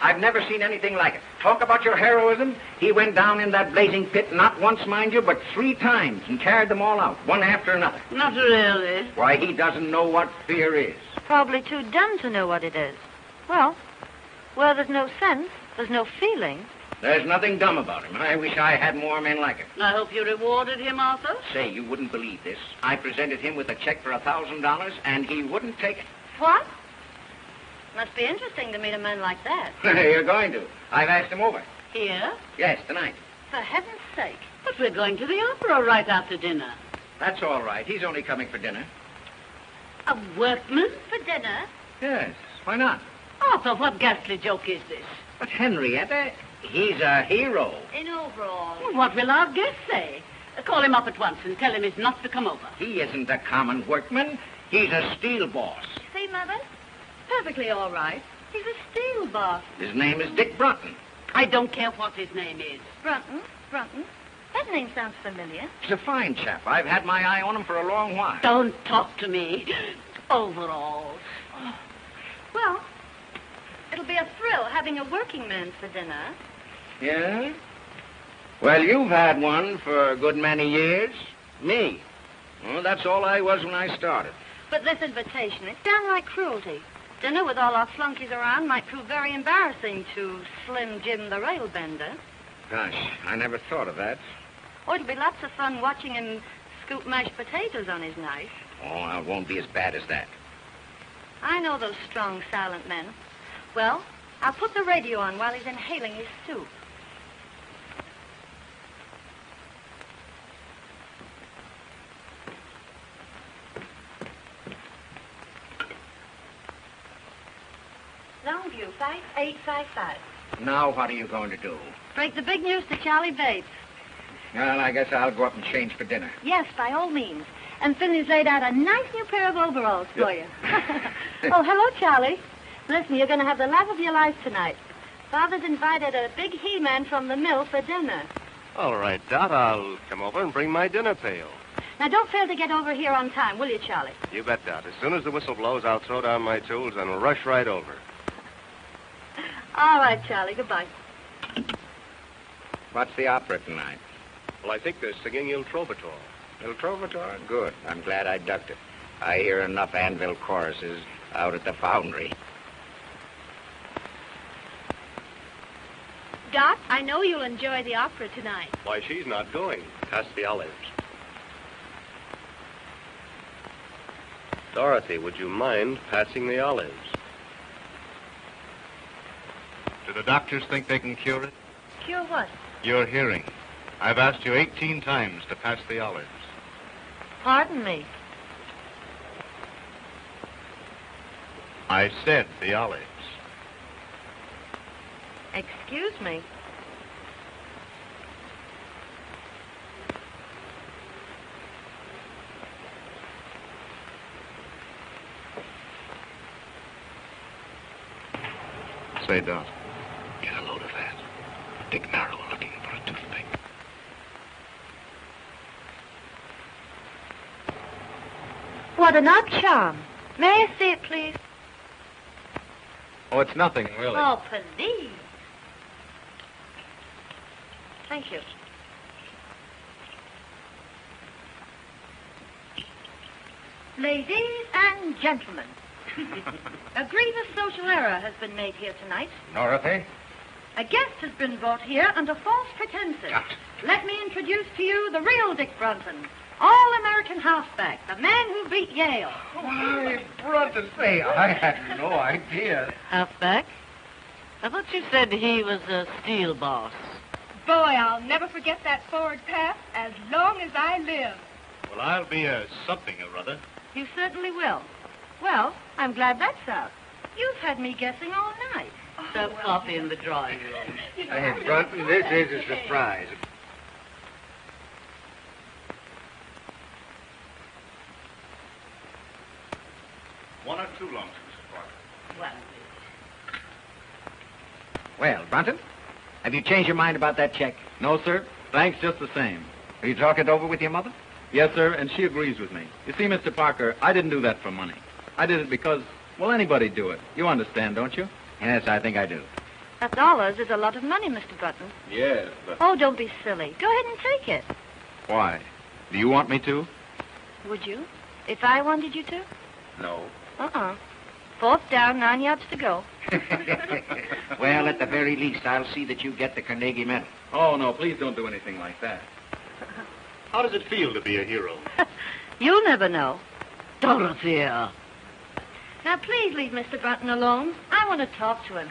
I've never seen anything like it. Talk about your heroism. He went down in that blazing pit, not once, mind you, but 3 times, and carried them all out, one after another. Not really. Why, he doesn't know what fear is. Probably too dumb to know what it is. Well, where there's no sense, there's no feeling. There's nothing dumb about him. I wish I had more men like him. I hope you rewarded him, Arthur. Say, you wouldn't believe this. I presented him with a check for $1,000, and he wouldn't take it. What? Must be interesting to meet a man like that. You're going to. I've asked him over. Here? Yes, tonight. For heaven's sake. But we're going to the opera right after dinner. That's all right. He's only coming for dinner. A workman? For dinner? Yes, why not? Arthur, what ghastly joke is this? But Henrietta, he's a hero. In overalls. Well, what will our guest say? Call him up at once and tell him he's not to come over. He isn't a common workman. He's a steel boss. See, Mother? Perfectly all right. He's a steel boss. His name is Dick Burton. I don't care what his name is. Brunton? That name sounds familiar. He's a fine chap. I've had my eye on him for a long while. Don't talk to me. Overalls. Well, it'll be a thrill having a working man for dinner. Yeah? Well, you've had one for a good many years. Me. Well, that's all I was when I started. But this invitation, it's downright cruelty. Dinner with all our flunkies around might prove very embarrassing to Slim Jim the railbender. Gosh, I never thought of that. Oh, it'll be lots of fun watching him scoop mashed potatoes on his knife. Oh, it won't be as bad as that. I know those strong, silent men. Well, I'll put the radio on while he's inhaling his soup. Longview, 5855. Now what are you going to do? Break the big news to Charlie Bates. Well, I guess I'll go up and change for dinner. Yes, by all means. And Finley's laid out a nice new pair of overalls for you. Oh, hello, Charlie. Listen, you're going to have the laugh of your life tonight. Father's invited a big he-man from the mill for dinner. All right, Dot, I'll come over and bring my dinner pail. Now, don't fail to get over here on time, will you, Charlie? You bet, Dot. As soon as the whistle blows, I'll throw down my tools and rush right over. All right, Charlie. Goodbye. What's the opera tonight? Well, I think they're singing Il Trovatore. Il Trovatore? Good. I'm glad I ducked it. I hear enough anvil choruses out at the foundry. Dot, I know you'll enjoy the opera tonight. Why, she's not going. Pass the olives. Dorothy, would you mind passing the olives? Do the doctors think they can cure it? Cure what? Your hearing. I've asked you 18 times to pass the olives. Pardon me. I said the olives. Excuse me. Say, Dot. Get a load of that. Dick Merrill looking for a toothpick. What an odd charm. May I see it, please? Oh, it's nothing, really. Oh, please. Thank you. Ladies and gentlemen, a grievous social error has been made here tonight. Dorothy? A guest has been brought here under false pretenses. Let me introduce to you the real Dick Brunton, all-American halfback, the man who beat Yale. Why, Brunton, say, I had no idea. Halfback? I thought you said he was a steel boss. Boy, I'll never forget that forward pass as long as I live. Well, I'll be a something or other. You certainly will. Well, I'm glad that's out. You've had me guessing all night. Serve coffee in the drawing room. Hey, Brunton, this is a surprise. One or two lunches, Mr. Parker. Well, Brunton, have you changed your mind about that check? No, sir. Thanks just the same. Have you talked it over with your mother? Yes, sir, and she agrees with me. You see, Mr. Parker, I didn't do that for money. I did it because, well, anybody'd do it. You understand, don't you? Yes, I think I do. $1 is a lot of money, Mr. Burton. Yes, but... Oh, don't be silly. Go ahead and take it. Why? Do you want me to? Would you? If I wanted you to? No. Uh-uh. 4th down, 9 yards to go. Well, at the very least, I'll see that you get the Carnegie Medal. Oh, no, please don't do anything like that. How does it feel to be a hero? You'll never know. Dorothy. Now, please leave Mr. Burton alone. I want to talk to him.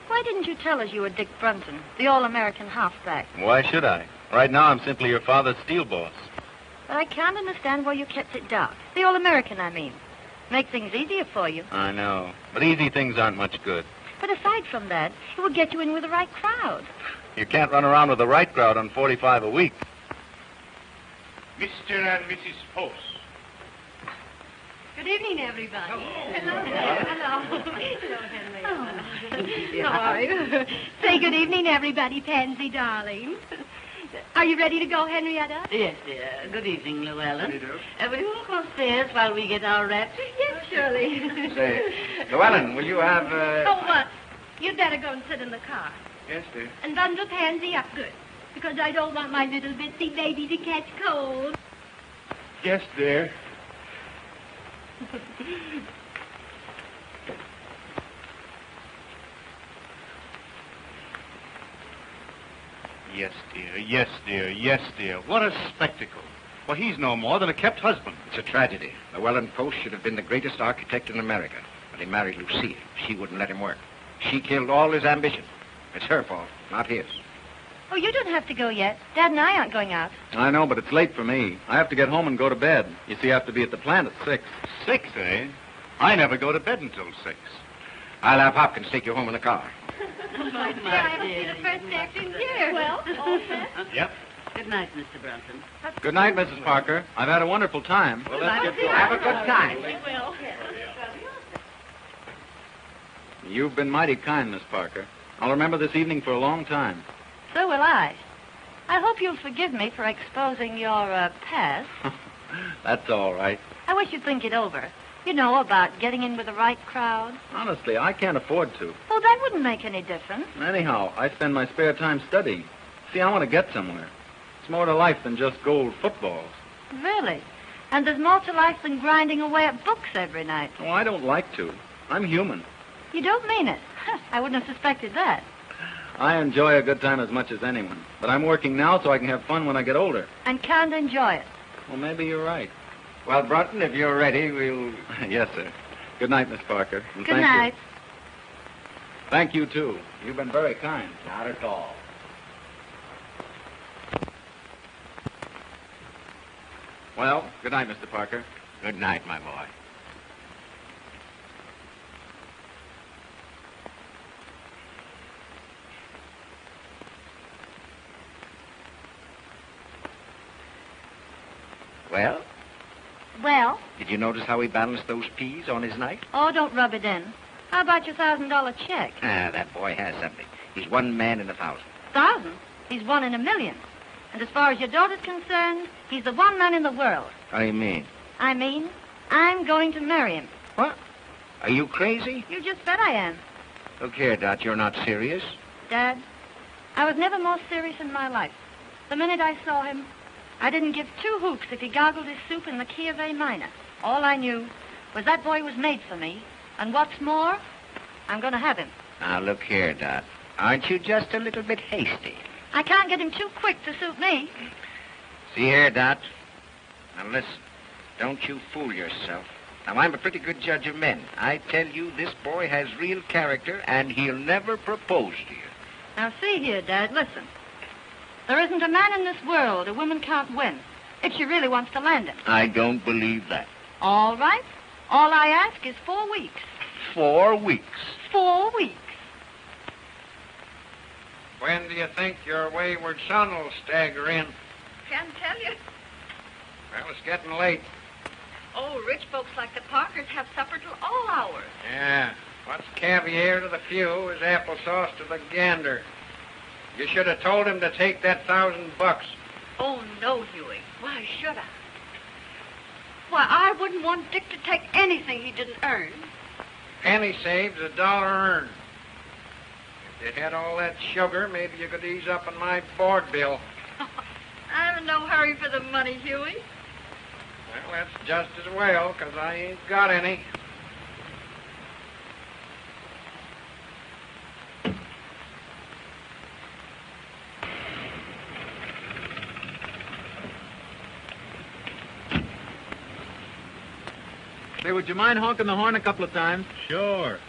Why didn't you tell us you were Dick Brunton, the All-American halfback? Why should I? Right now, I'm simply your father's steel boss. But I can't understand why you kept it dark. The All-American, I mean. Make things easier for you. I know. But easy things aren't much good. But aside from that, it would get you in with the right crowd. You can't run around with the right crowd on 45 a week. Mr. and Mrs. Post. Good evening, everybody. Hello. Henrietta. How are you? Say good evening, everybody, Pansy, darling. Are you ready to go, Henrietta? Yes, dear. Good evening, Llewellyn. How do you do? Will you walk upstairs while we get our wraps? Yes, Shirley. Say, Llewellyn, will you have, Oh, what? You'd better go and sit in the car. Yes, dear. And bundle Pansy up good. Because I don't want my little bitsy baby to catch cold. Yes, dear. Yes, dear. Yes, dear. Yes, dear. What a spectacle. Well, he's no more than a kept husband. It's a tragedy. Llewellyn Post should have been the greatest architect in America. But he married Lucille. She wouldn't let him work. She killed all his ambition. It's her fault, not his. Oh, you don't have to go yet. Dad and I aren't going out. I know, but it's late for me. I have to get home and go to bed. You see, I have to be at the plant at 6. 6, eh? I never go to bed until 6. I'll have Hopkins take you home in the car. I haven't seen the first act in years. Well, all set. Yep. Good night, Mr. Brunton. Good night, Mrs. Parker. I've had a wonderful time. Well, let's get going. Have a good time. You've been mighty kind, Miss Parker. I'll remember this evening for a long time. So will I. I hope you'll forgive me for exposing your past. That's all right. I wish you'd think it over. You know, about getting in with the right crowd. Honestly, I can't afford to. Oh, that wouldn't make any difference. Anyhow, I spend my spare time studying. See, I want to get somewhere. It's more to life than just gold footballs. Really? And there's more to life than grinding away at books every night. Oh, I don't like to. I'm human. You don't mean it. I wouldn't have suspected that. I enjoy a good time as much as anyone. But I'm working now so I can have fun when I get older. And can't enjoy it. Well, maybe you're right. Well, Brunton, if you're ready, we'll... Yes, sir. Good night, Miss Parker. And Good thank night. You. Thank you, too. You've been very kind. Not at all. Well, good night, Mr. Parker. Good night, my boy. Well, Well, did you notice how he balanced those peas on his knife? oh, don't rub it in. How about your $1,000 check? Ah, that boy has something. He's one man in 1,000. 1,000? He's one in a million. And as far as your daughter's concerned, he's the one man in the world. What do you mean? I mean, I'm going to marry him. What? Are you crazy? You just bet I am. Look here, Dot, you're not serious. Dad, I was never more serious in my life. The minute I saw him, I didn't give 2 hoots if he gargled his soup in the key of A minor. All I knew was that boy was made for me. And what's more, I'm going to have him. Now, look here, Dot. Aren't you just a little bit hasty? I can't get him too quick to suit me. See here, Dot. Now, listen. Don't you fool yourself. Now, I'm a pretty good judge of men. I tell you, this boy has real character, and he'll never propose to you. Now, see here, Dad, listen. There isn't a man in this world a woman can't win if she really wants to land him. I don't believe that. All right. All I ask is 4 weeks. 4 weeks. 4 weeks. When do you think your wayward son will stagger in? Can't tell you. Well, it's getting late. Oh, rich folks like the Parkers have supper till all hours. Yeah. What's caviar to the few is applesauce to the gander. You should have told him to take that $1,000. Oh, no, Huey. Why should I? Why, I wouldn't want Dick to take anything he didn't earn. penny saved, a dollar earned. If you had all that sugar, maybe you could ease up on my board bill. I'm in no hurry for the money, Huey. Well, that's just as well, 'cause I ain't got any. Say, would you mind honking the horn a couple of times? Sure.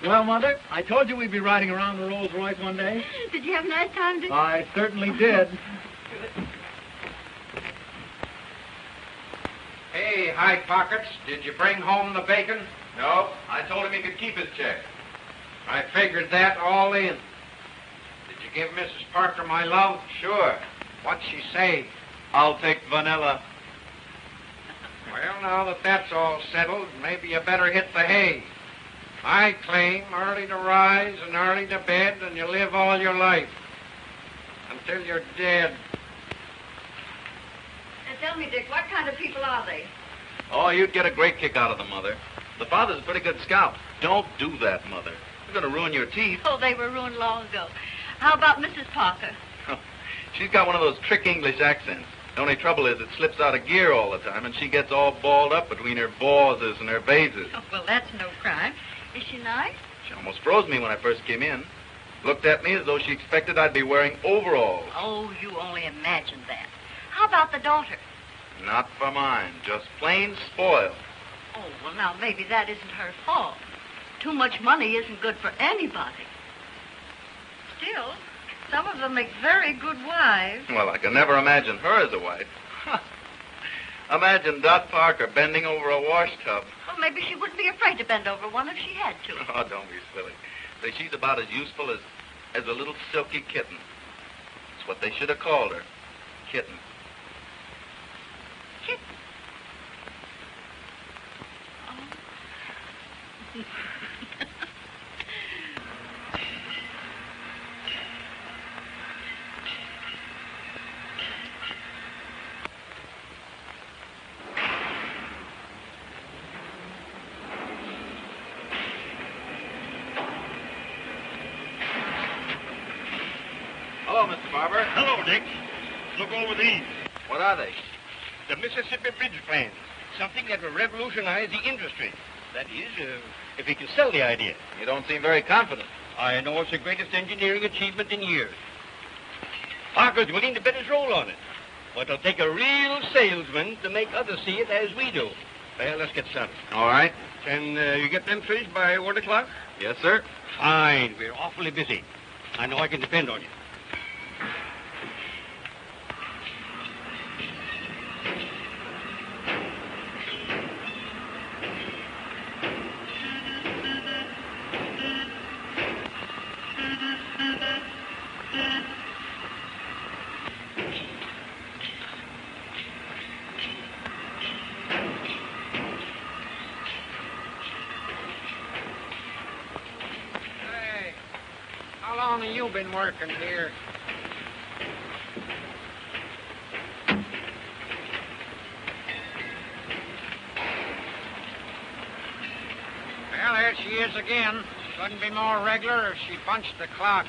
Well, Mother, I told you we'd be riding around the Rolls Royce one day. Did you have a nice time, Dick? I certainly did. Hey, High Pockets, did you bring home the bacon? No, I told him he could keep his check. I figured that all in. Did you give Mrs. Parker my love? Sure. What'd she say? I'll take vanilla. Well, now that that's all settled, maybe you better hit the hay. I claim early to rise and early to bed, and you live all your life. Until you're dead. Now tell me, Dick, what kind of people are they? Oh, you'd get a great kick out of them, Mother. The father's a pretty good scout. Don't do that, Mother. You're going to ruin your teeth. Oh, they were ruined long ago. How about Mrs. Parker? She's got one of those trick English accents. The only trouble is it slips out of gear all the time, and she gets all balled up between her bawses and her vases. Oh, well, that's no crime. Is she nice? She almost froze me when I first came in. Looked at me as though she expected I'd be wearing overalls. Oh, you only imagine that. How about the daughter? Not for mine. Just plain spoiled. Oh, well, now, maybe that isn't her fault. Too much money isn't good for anybody. Still, some of them make very good wives. Well, I can never imagine her as a wife. Imagine Dot Parker bending over a wash tub. Well, maybe she wouldn't be afraid to bend over one if she had to. Oh, don't be silly. Say, she's about as useful as a little silky kitten. That's what they should have called her. Kitten. Kitten. Oh. Hello, Mr. Barber. Hello, Dick. Look over these. What are they? The Mississippi Bridge plans. Something that will revolutionize the industry. That is, if we can sell the idea. You don't seem very confident. I know it's the greatest engineering achievement in years. Parker's willing to bet his roll on it. But it'll take a real salesman to make others see it as we do. Well, let's get started. All right. Can you get them finished by 1 o'clock? Yes, sir. Fine. We're awfully busy. I know I can depend on you. Hey, how long have you been working here? Well, there she is again. Couldn't be more regular if she punched the clock.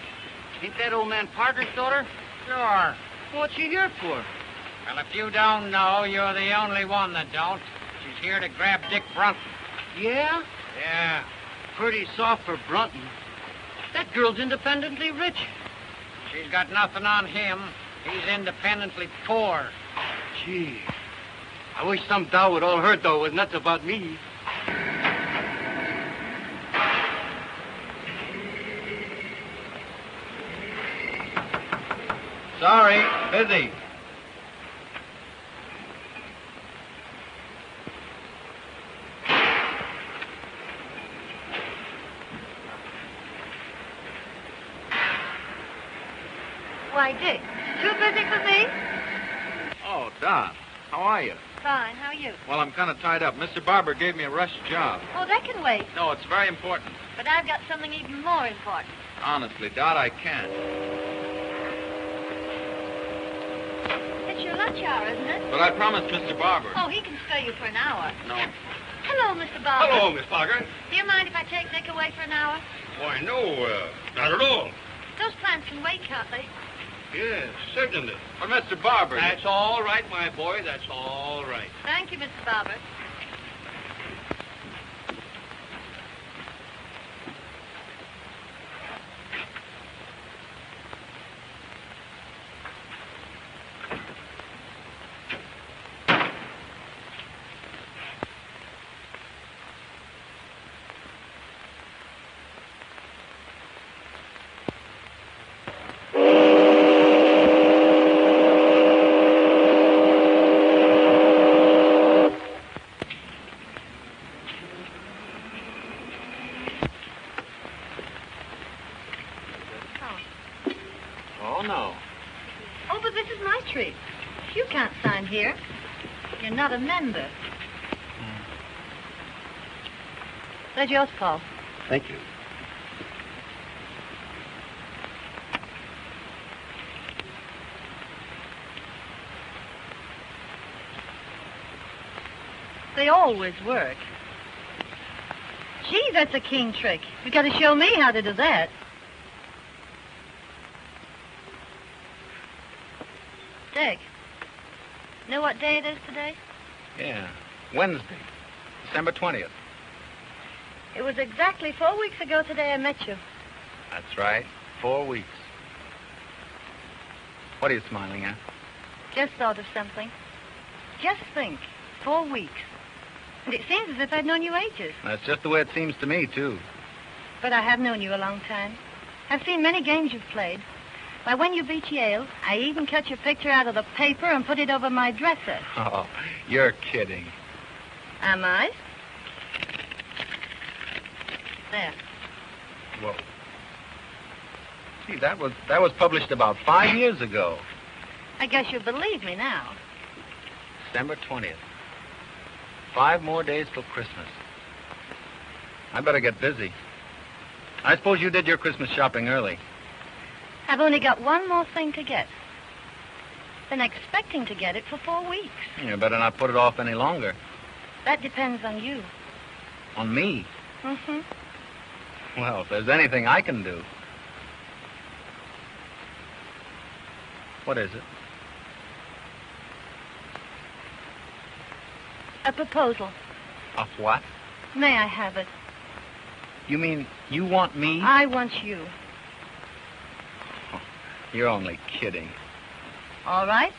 Ain't that old man Parker's daughter? Sure. What's she here for? Well, if you don't know, you're the only one that don't. She's here to grab Dick Brunton. Yeah? Yeah. Pretty soft for Brunton. That girl's independently rich. She's got nothing on him. He's independently poor. Gee. I wish some dow would all heard, though, was nuts about me. Sorry, busy. Why, Dick, too busy for me? Oh, Don, how are you? Fine. How are you? Well, I'm kind of tied up. Mr. Barber gave me a rush job. Oh, that can wait. No, it's very important. But I've got something even more important. Honestly, Dot, I can't. It's your lunch hour, isn't it? But I promised Mr. Barber. Oh, he can spare you for an hour. No. Hello, Mr. Barber. Hello, Miss Parker. Do you mind if I take Nick away for an hour? Why, no, not at all. Those plants can wait, can't they? Yes, certainly. But Mr. Barber... That's all right, my boy. That's all right. Thank you, Mr. Barber. Oh, no. Oh, but this is my tree. You can't sign here. You're not a member. There's yours, Paul. Thank you. They always work. Gee, that's a keen trick. You got to show me how to do that. Dick, know what day it is today? Yeah. Wednesday, December 20th. It was exactly 4 weeks ago today I met you. That's right. 4 weeks. What are you smiling at? Just thought of something. Just think, 4 weeks. And it seems as if I'd known you ages. That's just the way it seems to me, too. But I have known you a long time. I've seen many games you've played. Why, when you beat Yale, I even cut your picture out of the paper and put it over my dresser. Oh, you're kidding. Am I? There. Well, gee, that was published about 5 years ago. I guess you believe me now. December 20th. 5 more days till Christmas. I better get busy. I suppose you did your Christmas shopping early. I've only got one more thing to get. Been expecting to get it for 4 weeks. You better not put it off any longer. That depends on you. On me? Mm-hmm. Well, if there's anything I can do. What is it? A proposal. Of what? May I have it? You mean you want me? I want you. You're only kidding. All right.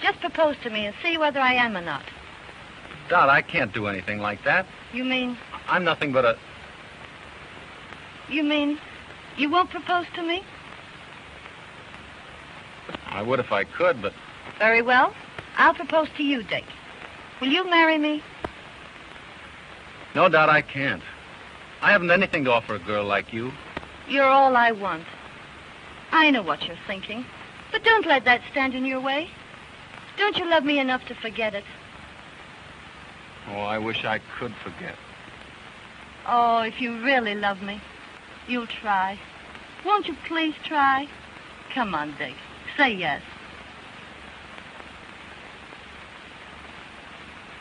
Just propose to me and see whether I am or not. Dot, I can't do anything like that. You mean... I'm nothing but a... You mean you won't propose to me? I would if I could, but... Very well. I'll propose to you, Dick. Will you marry me? No, Dot, I can't. I haven't anything to offer a girl like you. You're all I want. I know what you're thinking. But don't let that stand in your way. Don't you love me enough to forget it? Oh, I wish I could forget. Oh, if you really love me, you'll try. Won't you please try? Come on, Dick. Say yes.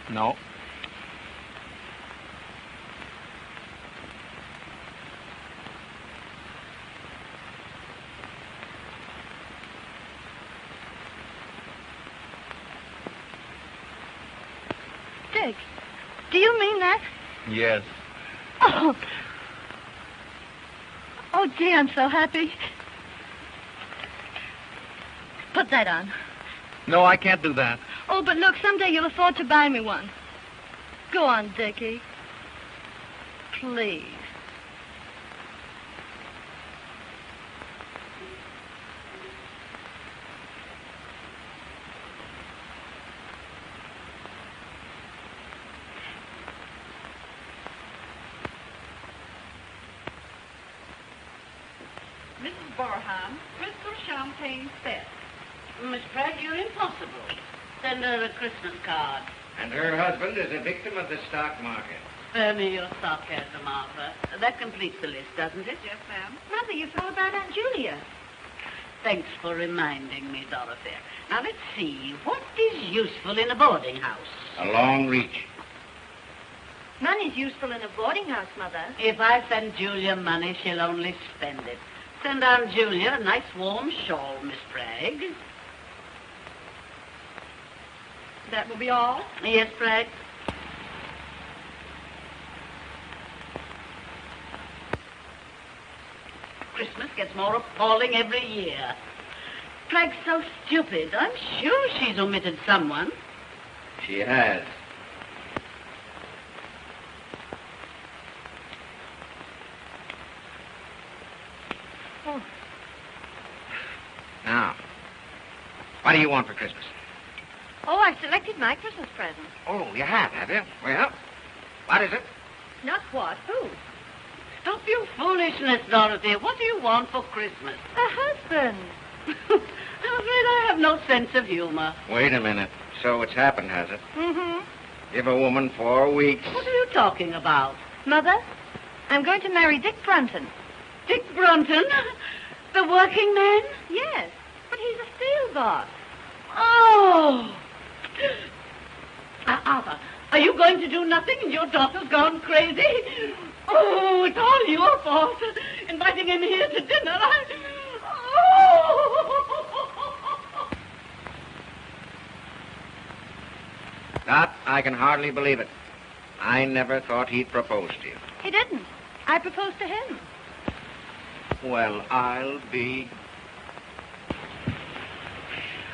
No. Dick, do you mean that? Yes. Oh. Oh, gee, I'm so happy. Put that on. No, I can't do that. Oh, but look, someday you'll afford to buy me one. Go on, Dickie. Please. Mrs. Barham, crystal champagne set. Miss Pratt, you're impossible. Send her a Christmas card. And her husband is a victim of the stock market. Spare me your sarcasm, Martha. That completes the list, doesn't it? Yes, ma'am. Mother, you forgot about Aunt Julia. Thanks for reminding me, Dorothy. Now, let's see. What is useful in a boarding house? A long reach. Money's useful in a boarding house, Mother. If I send Julia money, she'll only spend it. Send Aunt Julia a nice warm shawl, Miss Bragg. That will be all? Yes, Bragg? Christmas gets more appalling every year. Bragg's so stupid. I'm sure she's omitted someone. She has. Oh. Now, what do you want for Christmas? Oh, I've selected my Christmas present. Oh, you have you? Well, what is it? Not what? Who? Stop your foolishness, Dorothy. What do you want for Christmas? A husband. I'm afraid I have no sense of humor. Wait a minute. So it's happened, has it? Mm-hmm. Give a woman 4 weeks. What are you talking about? Mother, I'm going to marry Dick Brunton. Dick Brunton? The working man? Yes, but he's a steel boss. Oh! Arthur, are you going to do nothing and your daughter's gone crazy? Oh, it's all your fault. Inviting him here to dinner. Oh! Dot, I can hardly believe it. I never thought he'd propose to you. He didn't. I proposed to him. Well, I'll be...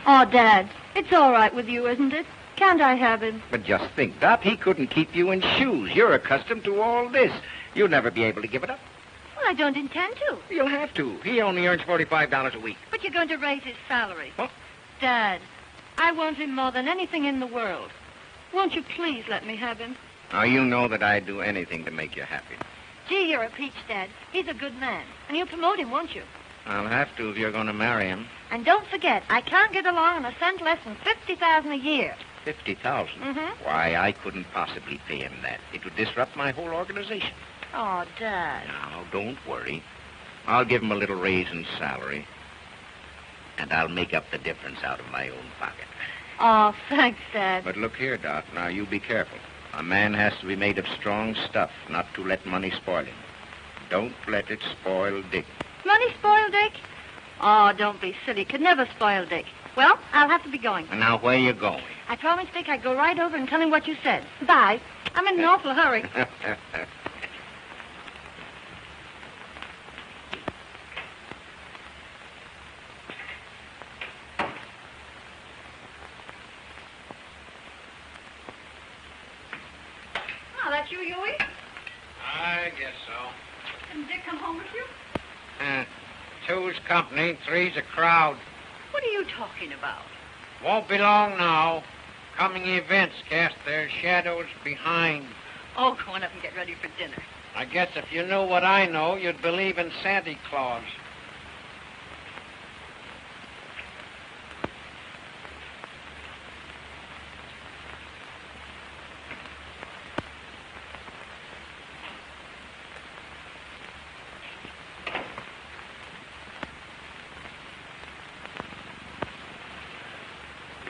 Oh, Dad, it's all right with you, isn't it? Can't I have him? But just think, Dot, he couldn't keep you in shoes. You're accustomed to all this. You'll never be able to give it up. Well, I don't intend to. You'll have to. He only earns $45 a week. But you're going to raise his salary. What? Dad, I want him more than anything in the world. Won't you please let me have him? Now, you know that I'd do anything to make you happy. Gee, you're a peach, Dad. He's a good man. And you'll promote him, won't you? I'll have to if you're going to marry him. And don't forget, I can't get along on a cent less than $50,000 a year. $50,000? Mm-hmm. Why, I couldn't possibly pay him that. It would disrupt my whole organization. Oh, Dad. Now, don't worry. I'll give him a little raise in salary. And I'll make up the difference out of my own pocket. Oh, thanks, Dad. But look here, Dot. Now, you be careful. A man has to be made of strong stuff, not to let money spoil him. Don't let it spoil Dick. Money spoil Dick? Oh, don't be silly. Could never spoil Dick. Well, I'll have to be going. And now, where you going? I promised Dick I'd go right over and tell him what you said. Bye. I'm in an awful hurry. Oh, that's you, Huey? I guess so. Didn't Dick come home with you? Two's company, three's a crowd. What are you talking about? Won't be long now. Coming events cast their shadows behind. Oh, go on up and get ready for dinner. I guess if you knew what I know, you'd believe in Santa Claus.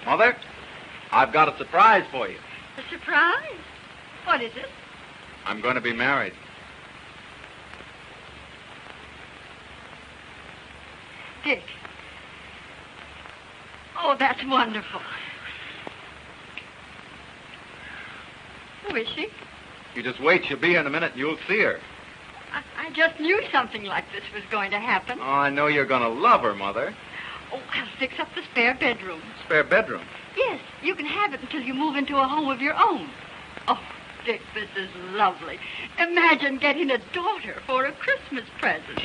Mother, I've got a surprise for you. A surprise? What is it? I'm going to be married. Dick. Oh, that's wonderful. Who is she? You just wait. She'll be here in a minute and you'll see her. I just knew something like this was going to happen. Oh, I know you're going to love her, Mother. Oh, I'll fix up the spare bedroom. Spare bedroom. Yes, you can have it until you move into a home of your own. Oh, Dick, this is lovely. Imagine getting a daughter for a Christmas present.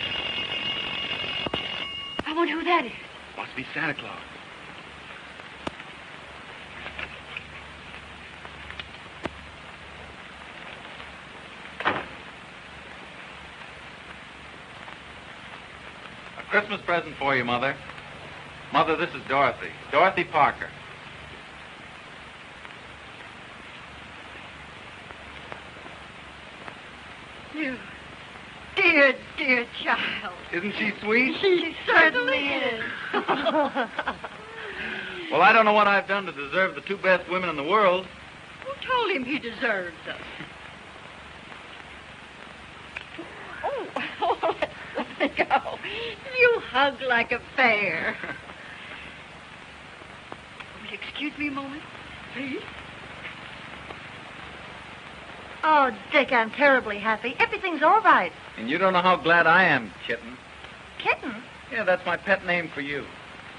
I wonder who that is. Must be Santa Claus. A Christmas present for you, Mother. Mother, this is Dorothy. Dorothy Parker. You dear, dear child. Isn't she sweet? She certainly is. Well, I don't know what I've done to deserve the two best women in the world. Who told him he deserves us? Oh, let me go. You hug like a bear. Will you excuse me a moment, please? Oh, Dick, I'm terribly happy. Everything's all right. And you don't know how glad I am, Kitten. Kitten? Yeah, that's my pet name for you.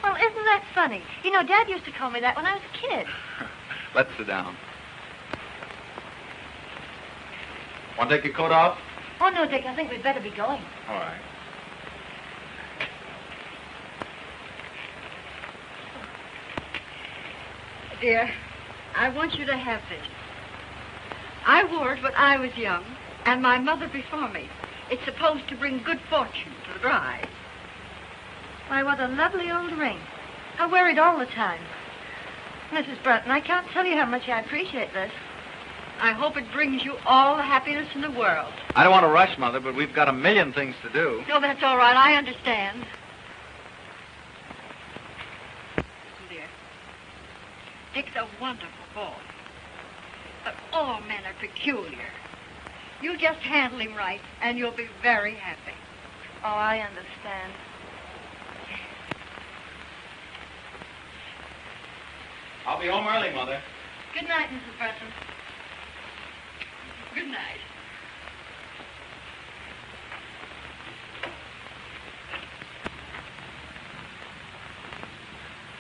Well, isn't that funny? You know, Dad used to call me that when I was a kid. Let's sit down. Want to take your coat off? Oh, no, Dick, I think we'd better be going. All right. Dear, I want you to have this. I wore it when I was young, and my mother before me. It's supposed to bring good fortune to the bride. Why, what a lovely old ring. I wear it all the time. Mrs. Burton, I can't tell you how much I appreciate this. I hope it brings you all the happiness in the world. I don't want to rush, Mother, but we've got a million things to do. No, that's all right. I understand. Listen, dear. Dick's a wonderful boy. But all men are peculiar. You just handle him right, and you'll be very happy. Oh, I understand. I'll be home early, Mother. Good night, Mrs. Burton. Good night.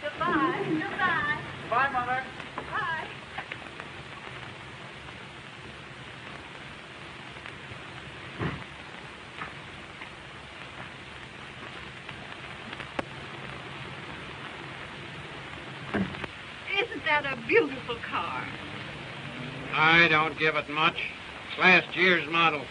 Goodbye. Goodbye. Bye, Mother. Bye. Isn't that a beautiful car? I don't give it much. It's last year's model.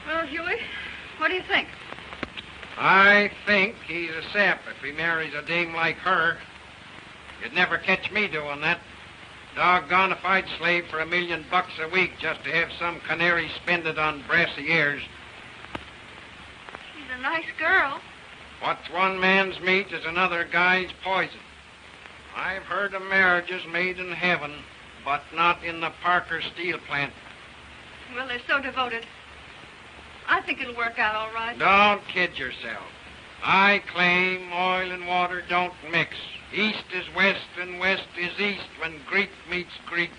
Well, Huey, what do you think? I think he's a sap if he marries a dame like her. You'd never catch me doing that. Doggone if I'd slave for $1 million a week just to have some canary spend it on brassy ears. She's a nice girl. What's one man's meat is another guy's poison. I've heard of marriages made in heaven, but not in the Parker steel plant. Well, they're so devoted. I think it'll work out all right. Don't kid yourself. I claim oil and water don't mix. East is west and west is east when Greek meets Greek.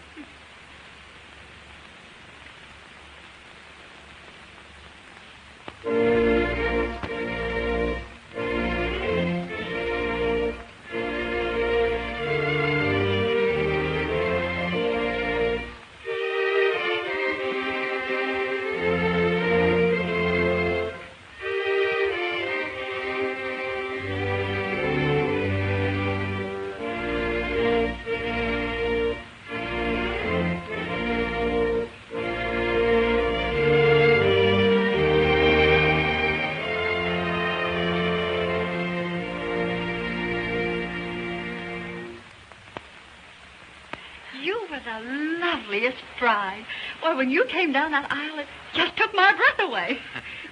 Bride. Well, when you came down that aisle, it just took my breath away.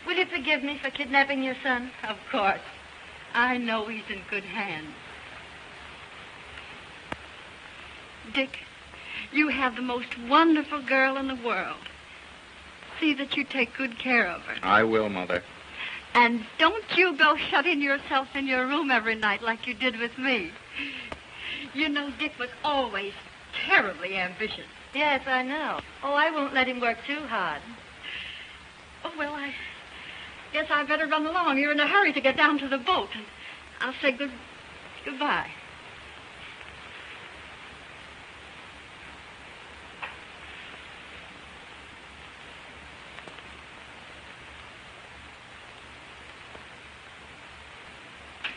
Will you forgive me for kidnapping your son? Of course. I know he's in good hands. Dick, you have the most wonderful girl in the world. See that you take good care of her. I will, Mother. And don't you go shutting yourself in your room every night like you did with me. You know, Dick was always terribly ambitious. Yes, I know. Oh, I won't let him work too hard. Oh, well, I guess I better run along. You're in a hurry to get down to the boat. And I'll say goodbye.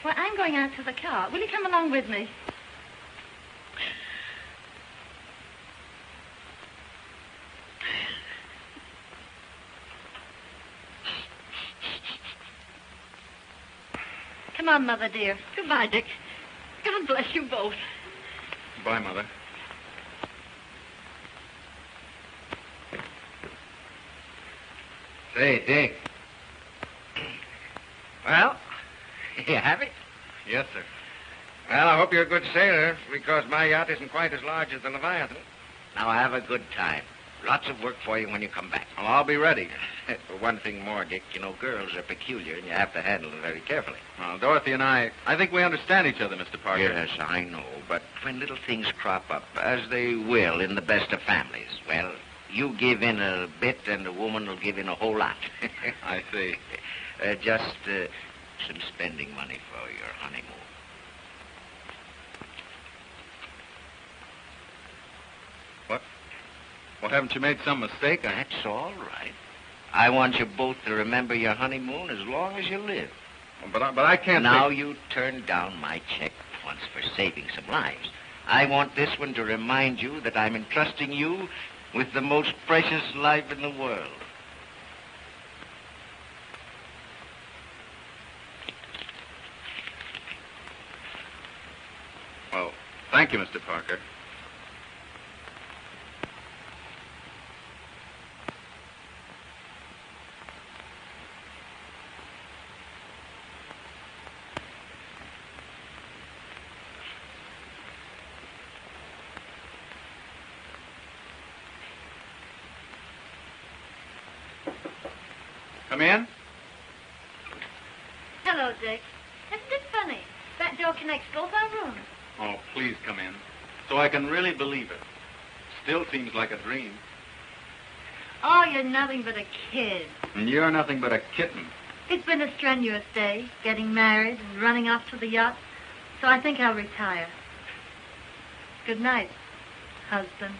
Well, I'm going out to the car. Will you come along with me? Come on, Mother, dear. Goodbye, Dick. God bless you both. Bye, Mother. Say, Dick. Well, you have it? Yes, sir. Well, I hope you're a good sailor, because my yacht isn't quite as large as the Leviathan. Now have a good time. Lots of work for you when you come back. Well, I'll be ready. One thing more, Dick. You know, girls are peculiar, and you have to handle them very carefully. Well, Dorothy and I think we understand each other, Mr. Parker. Yes, I know. But when little things crop up, as they will in the best of families, well, you give in a bit, and the woman will give in a whole lot. I see. Just some spending money for your honeymoon. Well, haven't you made some mistake? That's all right. I want you both to remember your honeymoon as long as you live. But I can't... Now you turned down my check once for saving some lives. I want this one to remind you that I'm entrusting you with the most precious life in the world. Well, thank you, Mr. Parker. Come in. Hello, Dick. Isn't it funny? That door connects both our rooms. Oh, please come in. So I can really believe it. Still seems like a dream. Oh, you're nothing but a kid. And you're nothing but a kitten. It's been a strenuous day, getting married and running off to the yacht. So I think I'll retire. Good night, husband.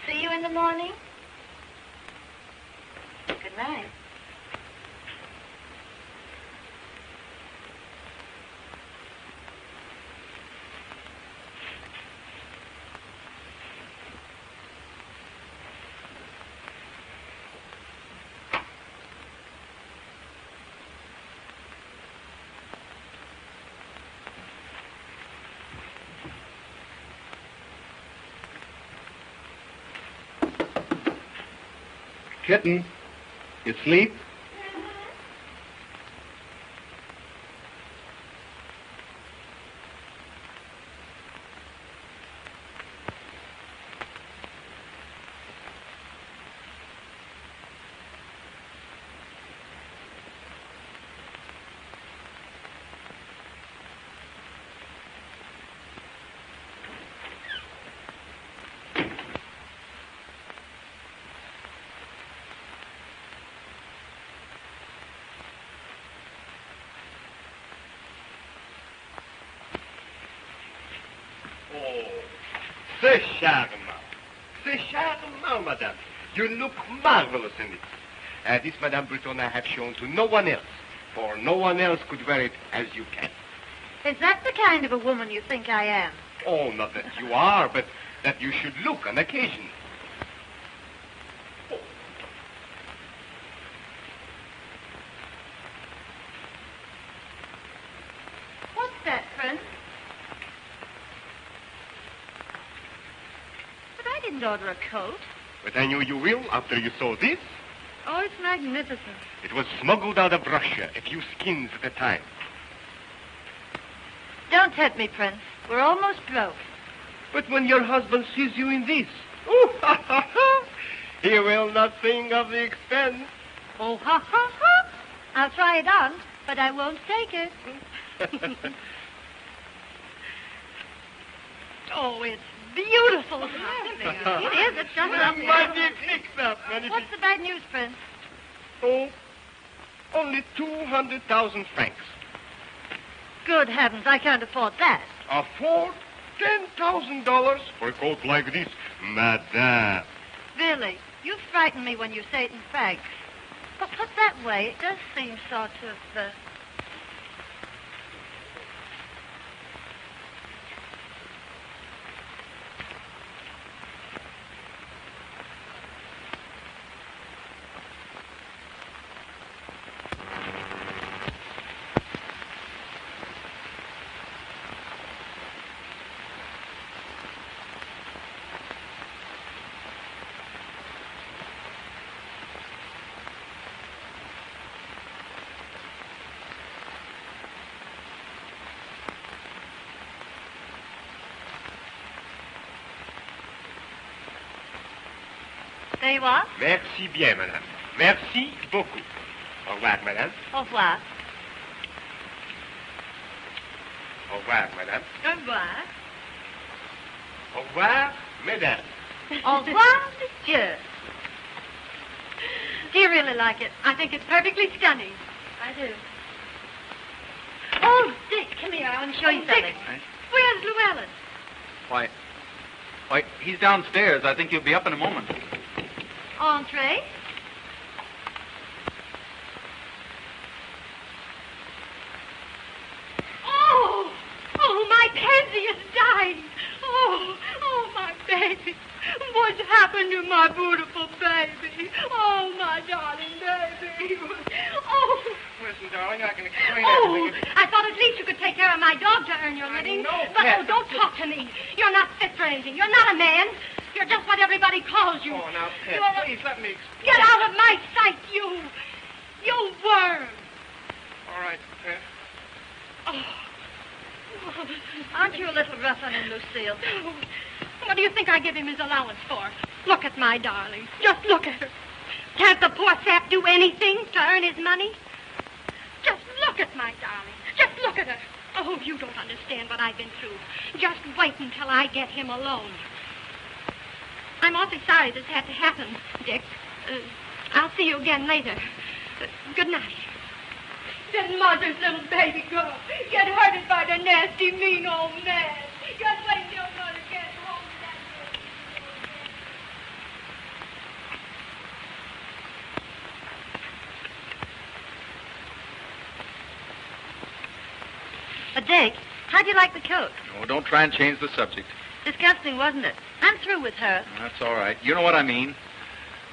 See you in the morning. Good night. Kitten, you sleep? C'est charmant. C'est charmant, madame. You look marvelous in it. This, Madame Burton, I have shown to no one else, for no one else could wear it as you can. Is that the kind of a woman you think I am? Oh, not that you are, but that you should look on occasion. What's that, Prince? But I didn't order a coat. But I knew you will after you saw this. Oh, it's magnificent. It was smuggled out of Russia, a few skins at a time. Don't tempt me, Prince. We're almost broke. But when your husband sees you in this, oh, ha, ha, ha, he will not think of the expense. Oh, ha, ha, ha. I'll try it on, but I won't take it. Oh, it's beautiful. It is. It's just A up there. magnifique, magnifique. What's the bad news, Prince? Oh, only 200,000 francs. Good heavens, I can't afford that. Afford? $10,000 for a coat like this? Madame. Billy, you frighten me when you say it in fact. But put that way, it does seem sort of, Say what? Merci bien, madame. Merci beaucoup. Au revoir, madame. Au revoir. Au revoir, madame. Au revoir. Au revoir, mesdames. Au revoir, monsieur. Do you really like it? I think it's perfectly stunning. I do. Oh, Dick, come here. I want to show you something. Dick, where's Llewellyn? Why, he's downstairs. I think he'll be up in a moment. Entree. Oh, my pansy is dying. Oh, my baby. What's happened to my beautiful baby? Oh, my darling baby. Oh. Listen, darling, I can explain Oh, everything. I thought at least you could take care of my dog to earn your living. know, But, Pet. oh, don't talk to me. You're not fit for anything. You're not a man. You're just what everybody calls you. Oh, now, Pet, You're- please let me explain. Get out of my sight, you worm. All right, Pet. Oh. Aren't you a little rough on him, Lucille? What do you think I give him his allowance for? Look at my darling. Just look at her. Can't the poor sap do anything to earn his money? Just look at my darling. Just look at her. Oh, you don't understand what I've been through. Just wait until I get him alone. I'm awfully sorry this had to happen, Dick. I'll see you again later. Good night. Did mother's little baby girl get hurted by the nasty, mean old man? Just wait till mother gets home. Dick, how'd you like the coat? Oh, don't try and change the subject. Disgusting, wasn't it? I'm through with her. That's all right. You know what I mean.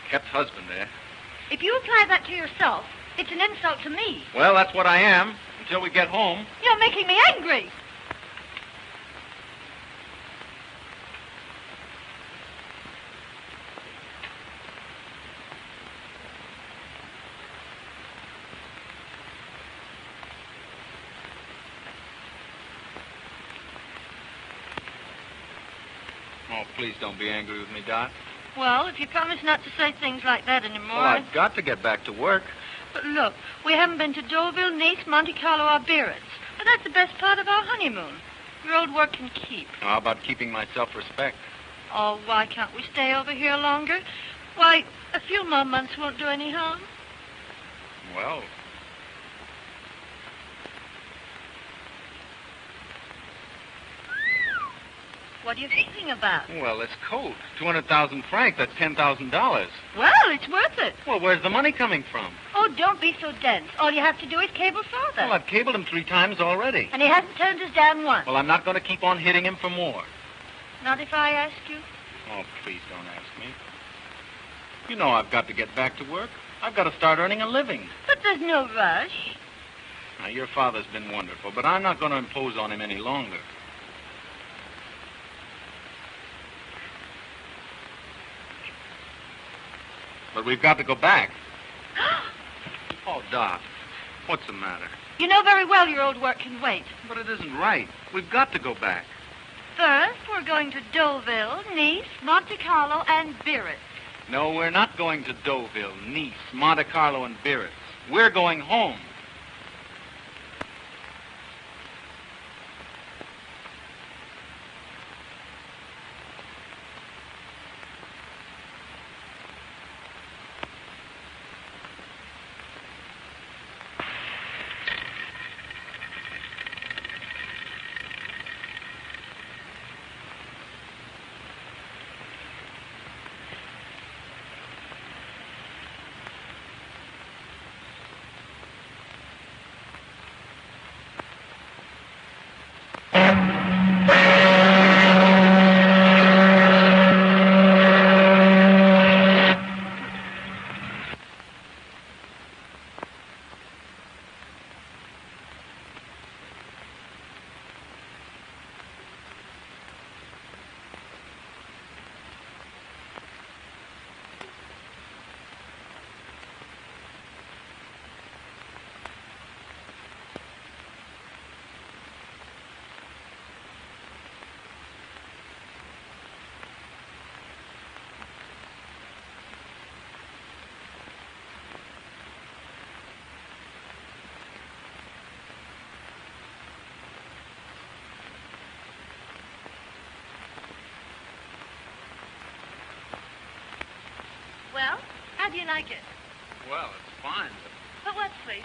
Kept husband there. If you apply that to yourself, it's an insult to me. Well, that's what I am until we get home. You're making me angry. Oh, please don't be angry with me, Dot. Well, if you promise not to say things like that anymore. Well, I've got to get back to work. But look, we haven't been to Deauville, Nice, Monte Carlo, or Biarritz. But that's the best part of our honeymoon. Your old work can keep. How about keeping my self-respect? Oh, why can't we stay over here longer? Why, a few more months won't do any harm. Well, What are you thinking about? this coat. 200,000 francs, that's $10,000. Well, it's worth it. Well, where's the money coming from? Oh, don't be so dense. All you have to do is cable Father. Well, I've cabled him 3 times already. And he hasn't turned us down once. Well, I'm not going to keep on hitting him for more. Not if I ask you. Oh, please don't ask me. You know I've got to get back to work. I've got to start earning a living. But there's no rush. Now, your father's been wonderful, but I'm not going to impose on him any longer. But we've got to go back. Oh, Doc, what's the matter? You know very well your old work can wait. But it isn't right. We've got to go back. First, we're going to Deauville, Nice, Monte Carlo, and Biarritz. No, we're not going to Deauville, Nice, Monte Carlo, and Biarritz. We're going home. How do you like it? Well, it's fine, but But what, please?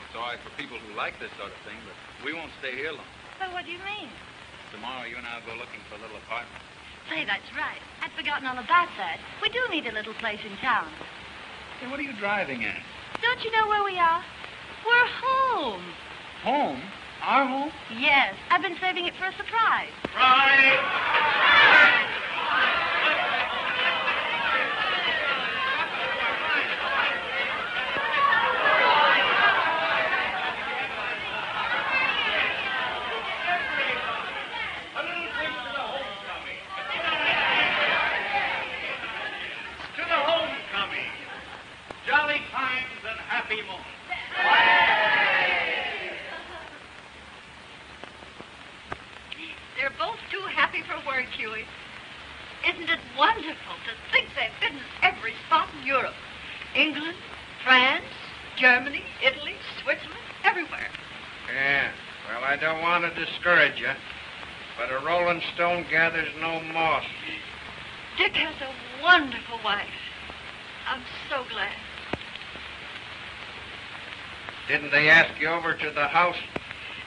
it's all right for people who like this sort of thing, but we won't stay here long. But what do you mean? Tomorrow, you and I will go looking for a little apartment. Say, that's right. I'd forgotten all about that. We do need a little place in town. Hey, what are you driving at? Don't you know where we are? We're home. Home? Our home? Yes, I've been saving it for a surprise. To the homecoming. Jolly times and happy moments. They're both too happy for words, Huey. Isn't it wonderful to think they've been in every spot in Europe? England, France, Germany, Italy, Switzerland, everywhere. Yeah, well, I don't want to discourage you, but a rolling stone gathers no moss. Dick has a wonderful wife. I'm so glad. Didn't they ask you over to the house?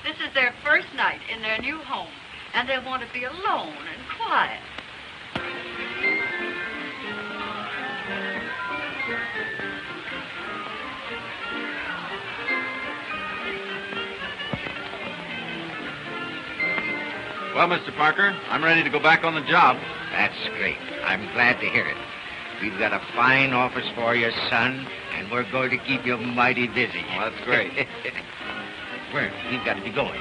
This is their first night in their new home, and they want to be alone and quiet. Well, Mr. Parker, I'm ready to go back on the job. That's great. I'm glad to hear it. We've got a fine office for your son, and we're going to keep you mighty busy. Well, that's great. We've got to be going.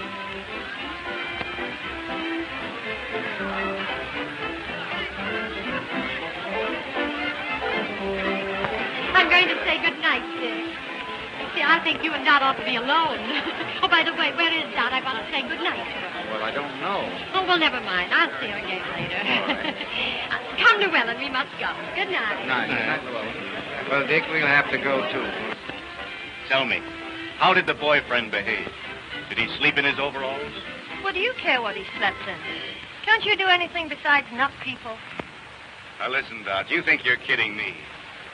I'm going to say good night, Dick. See, I think you and Dot ought to be alone. Oh, by the way, where is Dot? I want to say good night to her. Well, I don't know. Oh, well, never mind. I'll see her again later. Come, Llewellyn, we must go. Good night. Well, Dick, we'll have to go, too. Tell me, how did the boyfriend behave? Did he sleep in his overalls? What do you care what he slept in? Can't you do anything besides knock people? Now, listen, Dot, you think you're kidding me,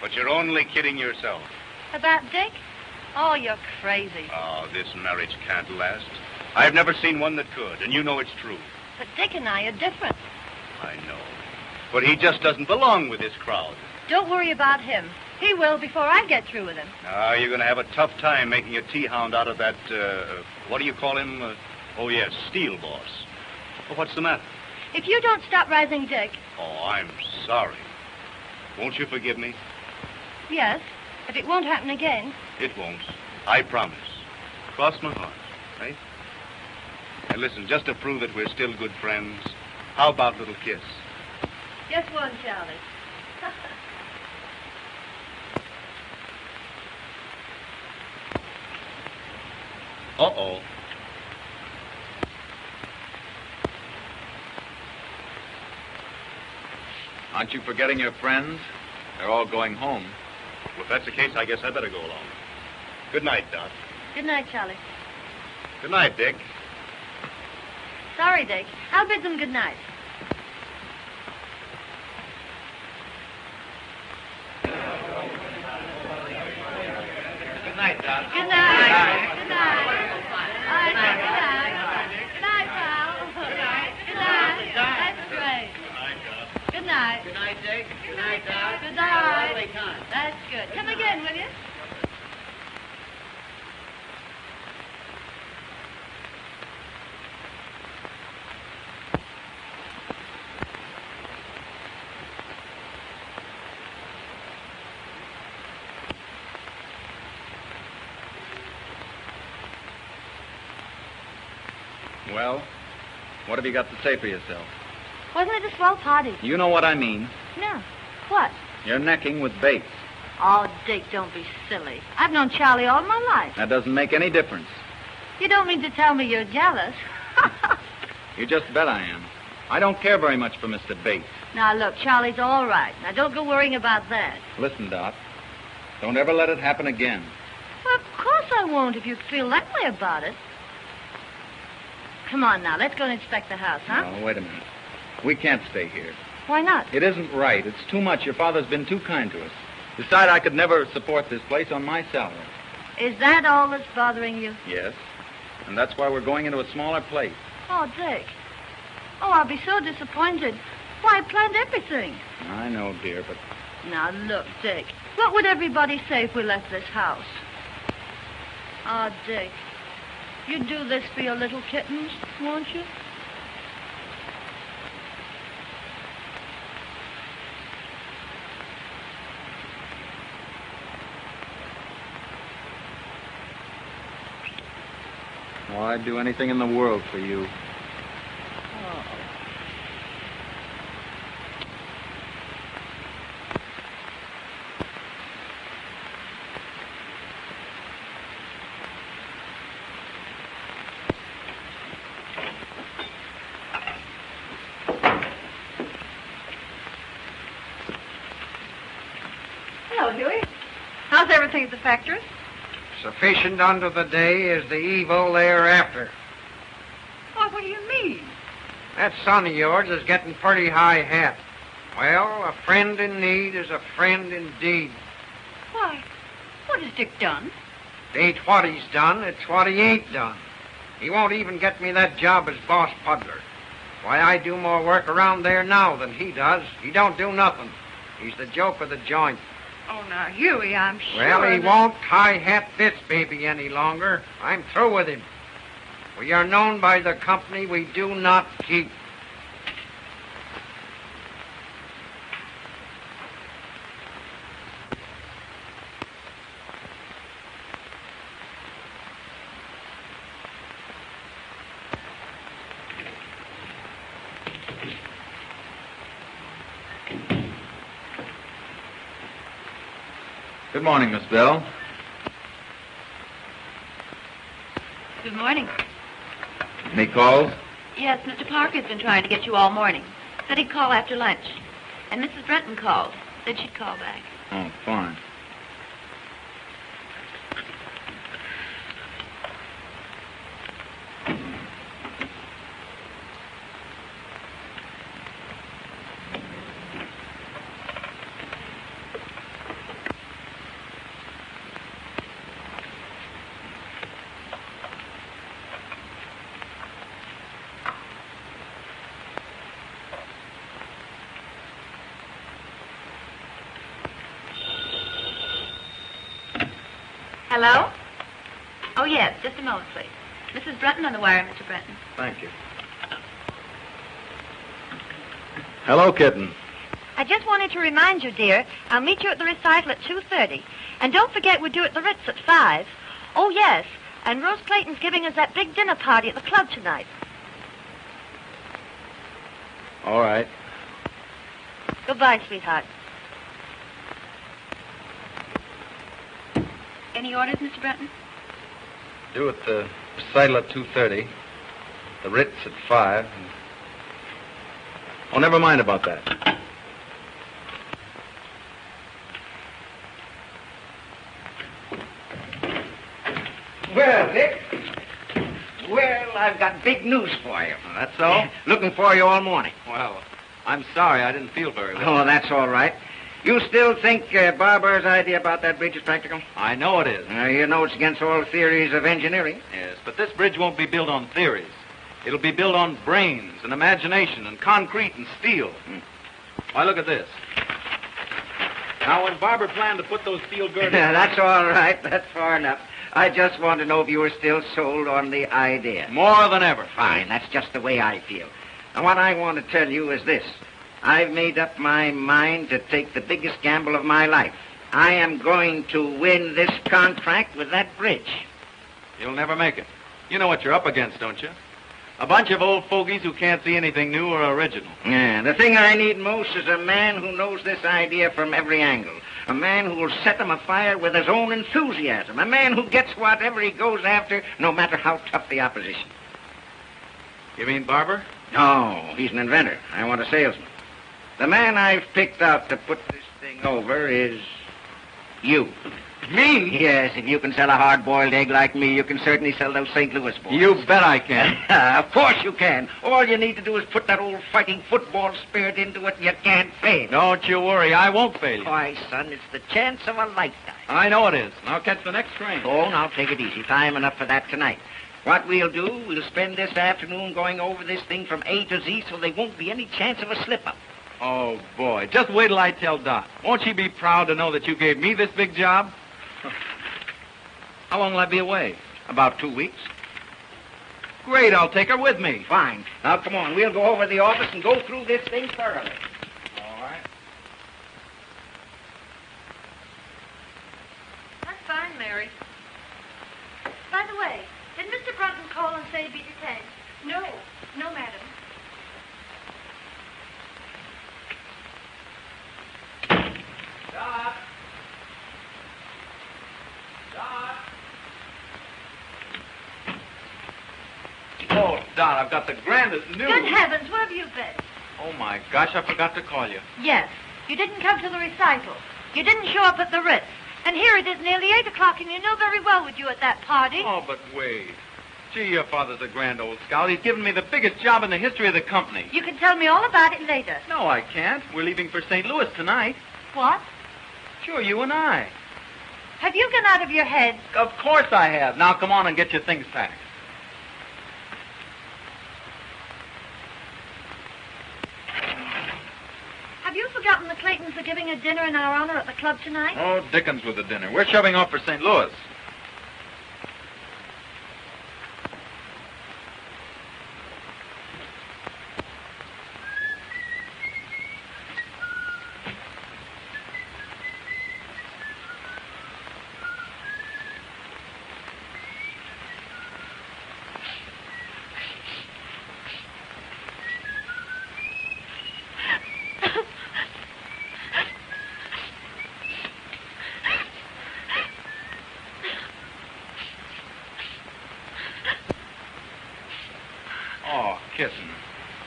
but you're only kidding yourself. About Dick? Oh, you're crazy. Oh, this marriage can't last. I've never seen one that could, and you know it's true. But Dick and I are different. I know. But he just doesn't belong with this crowd. Don't worry about him. He will before I get through with him. Ah, you're going to have a tough time making a tea-hound out of that, what do you call him? Oh, yes, Steel Boss. Well, what's the matter? If you don't stop rising Dick, Oh, I'm sorry. Won't you forgive me? yes, if it won't happen again. It won't. I promise. Cross my heart, right? And listen, just to prove that we're still good friends, how about a little kiss? Just one, Charlie. Uh-oh. Aren't you forgetting your friends? They're all going home. Well, if that's the case, I guess I better go along. Good night, Dot. Good night, Charlie. Good night, Dick. Sorry, Dick. I'll bid them good night. Good night, Dot. Good night. Good night. All right, good night. Good night, pal. Good night. Good night. That's great. Good night. Good night, Dick. Good night, Dot. Good night. Lovely time. That's good. Come again, will you? Well, what have you got to say for yourself? Wasn't it a swell party? You know what I mean. No. What? You're necking with Bates. Oh, Dick, don't be silly. I've known Charlie all my life. That doesn't make any difference. You don't mean to tell me you're jealous? You just bet I am. I don't care very much for Mr. Bates. Now, look, Charlie's all right. Now, don't go worrying about that. Listen, Dot. Don't ever let it happen again. Well, of course I won't if you feel that way about it. Come on now, let's go and inspect the house, huh? No, wait a minute. We can't stay here. Why not? It isn't right. It's too much. Your father's been too kind to us. Besides, I could never support this place on my salary. Is that all that's bothering you? Yes. And that's why we're going into a smaller place. Oh, Dick. Oh, I'll be so disappointed. Why, I planned everything. I know, dear, but... Now, look, Dick. What would everybody say if we left this house? Oh, Dick. You'd do this for your little kittens, won't you? Oh, I'd do anything in the world for you. Oh. Hello, Huey. How's everything at the factory? Sufficient unto the day is the evil thereafter. Oh, what do you mean? That son of yours is getting pretty high hat. Well, a friend in need is a friend indeed. Why, what has Dick done? It ain't what he's done, it's what he ain't done. He won't even get me that job as boss puddler. Why, I do more work around there now than he does. He don't do nothing. He's the joke of the joint. Oh, now, Huey, I'm sure. Well, he that- won't high hat this baby any longer. I'm through with him. We are known by the company we do not keep. Good morning, Miss Bell. Good morning. Any calls? Yes, Mr. Parker's been trying to get you all morning. Said he'd call after lunch. And Mrs. Brenton called. Said she'd call back. Oh, fine. Hello? Oh, yes. Just a moment, please. Mrs. Brenton on the wire, Mr. Brenton. Thank you. Hello, kitten. I just wanted to remind you, dear, I'll meet you at the recital at 2:30. And don't forget we're due at the Ritz at 5. Oh, yes, and Rose Clayton's giving us that big dinner party at the club tonight. All right. Goodbye, sweetheart. Any orders, Mr. Brenton? Due at the recital at 2:30. The Ritz at 5. Oh, never mind about that. Well, Dick. Well, I've got big news for you. That's all? Looking for you all morning. Well, I'm sorry. I didn't feel very well. Oh, that's all right. You still think Barber's idea about that bridge is practical? I know it is. You know it's against all theories of engineering. Yes, but this bridge won't be built on theories. It'll be built on brains and imagination and concrete and steel. Why, look at this. Now, when Barber planned to put those steel girders... That's all right. That's far enough. I just want to know if you were still sold on the idea. More than ever. Fine. That's just the way I feel. And what I want to tell you is this. I've made up my mind to take the biggest gamble of my life. I am going to win this contract with that bridge. You'll never make it. You know what you're up against, don't you? A bunch of old fogies who can't see anything new or original. Yeah, the thing I need most is a man who knows this idea from every angle. A man who will set them afire with his own enthusiasm. A man who gets whatever he goes after, no matter how tough the opposition. You mean Barber? No, he's an inventor. I want a salesman. The man I've picked out to put this thing over is you. Me? Yes, if you can sell a hard-boiled egg like me, you can certainly sell those St. Louis boys. You bet I can. Of course you can. All you need to do is put that old fighting football spirit into it, and you can't fail. Don't you worry. I won't fail you. Why, son, it's the chance of a lifetime. I know it is. I'll catch the next train. Oh, now take it easy. Time enough for that tonight. What we'll do, we'll spend this afternoon going over this thing from A to Z so there won't be any chance of a slip-up. Oh, boy. Just wait till I tell Dot. Won't she be proud to know that you gave me this big job? How long will I be away? About 2 weeks. Great, I'll take her with me. Fine. Now, come on. We'll go over to the office and go through this thing thoroughly. All right. That's fine, Mary. By the way, did Mr. Burton call and say he'd be detained? No, madam. Dot. Dot. Oh, Dot, I've got the grandest news. Good heavens, where have you been? Oh, my gosh, I forgot to call you. Yes, you didn't come to the recital. You didn't show up at the Ritz. And here it is nearly 8 o'clock, and you know very well we'd you at that party. Oh, but wait. Gee, your father's a grand old scout. He's given me the biggest job in the history of the company. You can tell me all about it later. No, I can't. We're leaving for St. Louis tonight. What? Sure, you and I. Have you gone out of your head? Of course I have. Now, come on and get your things packed. Have you forgotten the Claytons are giving a dinner in our honor at the club tonight? Oh, Dickens with the dinner. We're shoving off for St. Louis. Oh, kitten.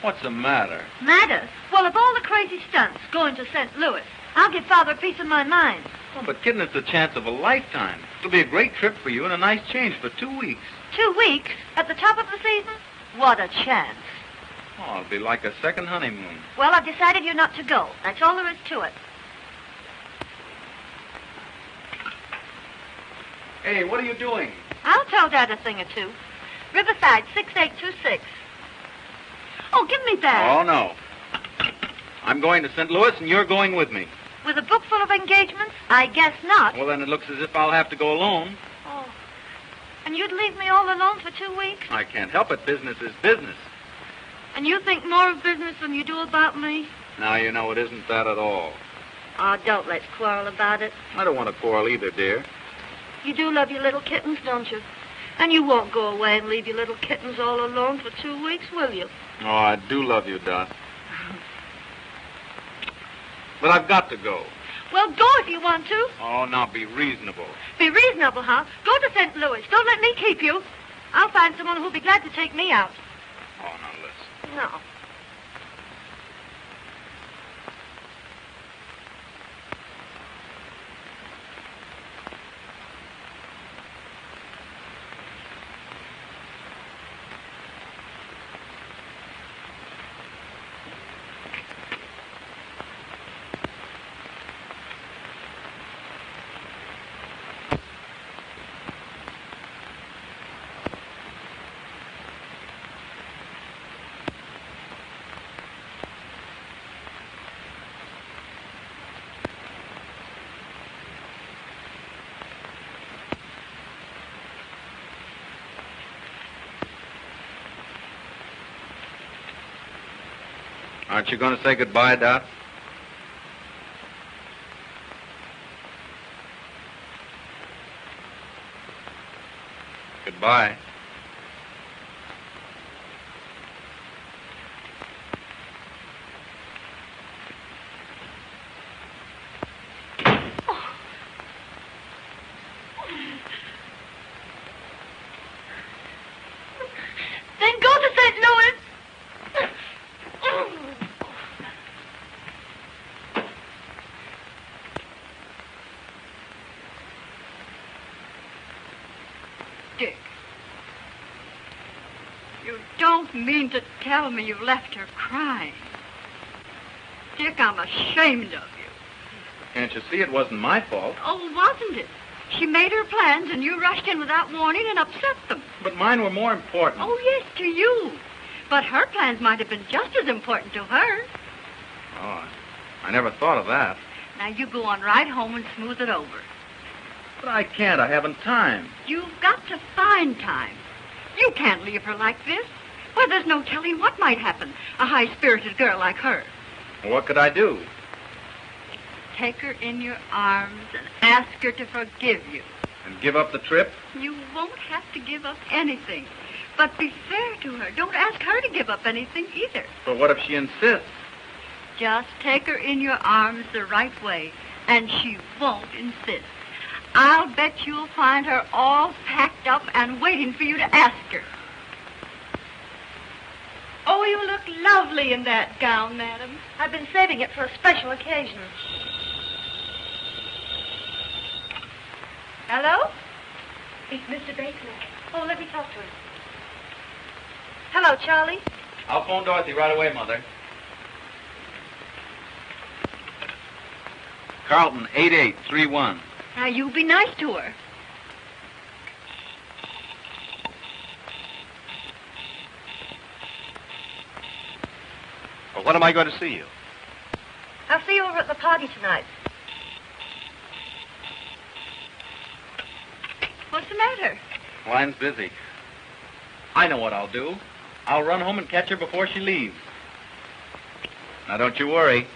What's the matter? Matter? Well, of all the crazy stunts going to St. Louis, I'll give Father a piece of my mind. Oh, but kitten, it's the chance of a lifetime. It'll be a great trip for you and a nice change for 2 weeks. 2 weeks? At the top of the season? What a chance. Oh, it'll be like a second honeymoon. Well, I've decided you're not to go. That's all there is to it. Hey, what are you doing? I'll tell Dad a thing or two. Riverside, 6826. Oh, give me that. Oh, no. I'm going to St. Louis, and you're going with me. With a book full of engagements? I guess not. Well, then it looks as if I'll have to go alone. Oh. And you'd leave me all alone for 2 weeks? I can't help it. Business is business. And you think more of business than you do about me? Now, you know, it isn't that at all. Oh, don't let's quarrel about it. I don't want to quarrel either, dear. You do love your little kittens, don't you? And you won't go away and leave your little kittens all alone for 2 weeks, will you? Oh, I do love you, Dot. But I've got to go. Well, go if you want to. Oh, now be reasonable. Be reasonable, huh? Go to St. Louis. Don't let me keep you. I'll find someone who'll be glad to take me out. Oh, now listen. No. Aren't you going to say goodbye, Dot? Goodbye. Then go to St. Louis. don't mean to tell me you left her crying. Dick, I'm ashamed of you. Can't you see it wasn't my fault? Oh, wasn't it? She made her plans and you rushed in without warning and upset them. But mine were more important. Oh, yes, to you. But her plans might have been just as important to her. Oh, I never thought of that. Now, you go on right home and smooth it over. But I can't. I haven't time. You've got to find time. You can't leave her like this. Why, there's no telling what might happen. A high-spirited girl like her. Well, what could I do? Take her in your arms and ask her to forgive you. And give up the trip? You won't have to give up anything. But be fair to her. Don't ask her to give up anything either. But what if she insists? Just take her in your arms the right way, and she won't insist. I'll bet you'll find her all packed up and waiting for you to ask her. Oh, you look lovely in that gown, madam. I've been saving it for a special occasion. Hello? It's Mr. Bates. Oh, let me talk to him. Hello, Charlie. I'll phone Dorothy right away, Mother. Carlton, 8831. Now, you be nice to her. Well, when am I going to see you? I'll see you over at the party tonight. What's the matter? Line's busy. I know what I'll do. I'll run home and catch her before she leaves. Now, don't you worry.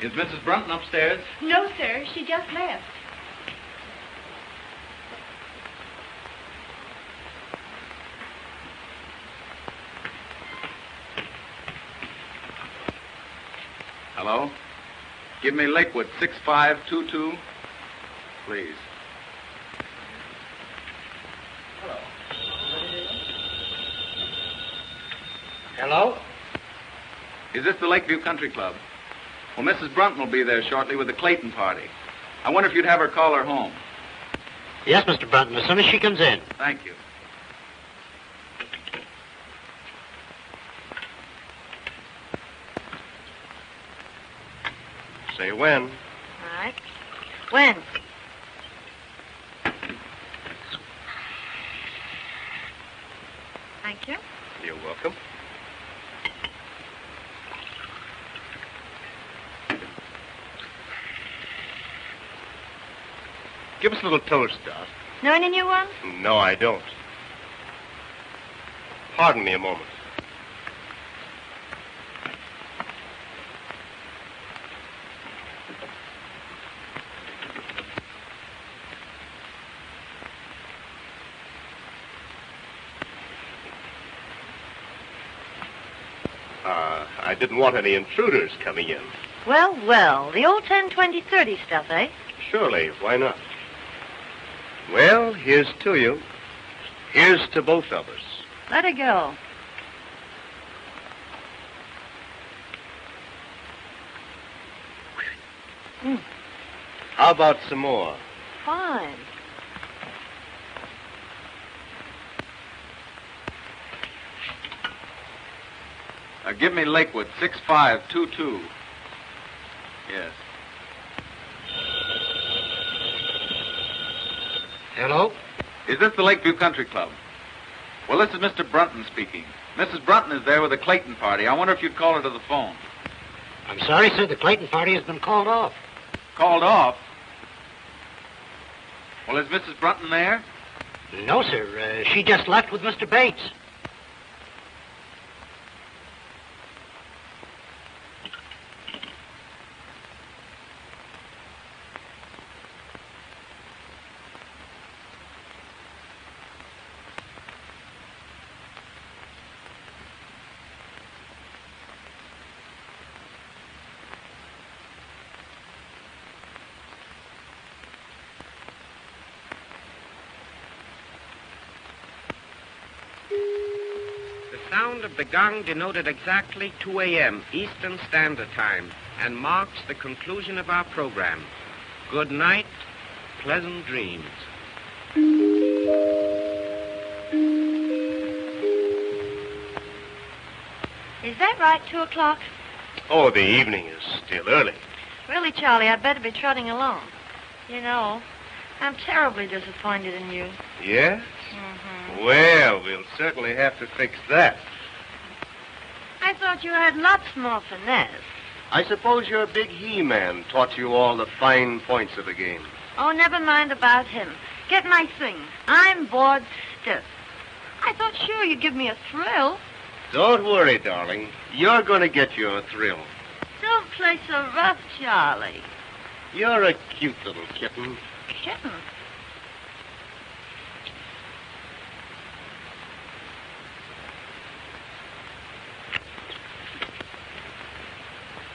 Is Mrs. Brunton upstairs? No, sir. She just left. Hello? Give me Lakewood 6522, please. Hello? Is this the Lakeview Country Club? Well, Mrs. Brunton will be there shortly with the Clayton party. I wonder if you'd have her call her home. Yes, Mr. Brunton, as soon as she comes in. Thank you. Say when. All right. When? Thank you. You're welcome. Give us a little toast, Doc. Know any new ones? No, I don't. Pardon me a moment. I didn't want any intruders coming in. Well, well. The old 10, 20, 30 stuff, eh? Surely, why not? Well, here's to you. Here's to both of us. Let her go. How about some more? Fine. Give me Lakewood 6522. Yes. Hello? Is this the Lakeview Country Club? Well, this is Mr. Brunton speaking. Mrs. Brunton is there with the Clayton party. I wonder if you'd call her to the phone. I'm sorry, sir. The Clayton party has been called off. Called off? Well, is Mrs. Brunton there? No, sir. She just left with Mr. Bates. sound of the gong denoted exactly 2 a.m. Eastern Standard Time and marks the conclusion of our program. Good night, pleasant dreams. Is that right, 2 o'clock? Oh, the evening is still early. Really, Charlie, I'd better be trotting along. You know, I'm terribly disappointed in you. Yes? Mm-hmm. Well, we'll certainly have to fix that. I thought you had lots more finesse. I suppose your big he-man taught you all the fine points of the game. Oh, never mind about him. Get my things. I'm bored stiff. I thought sure you'd give me a thrill. Don't worry, darling. You're going to get your thrill. Don't play so rough, Charlie. You're a cute little kitten. Kitten?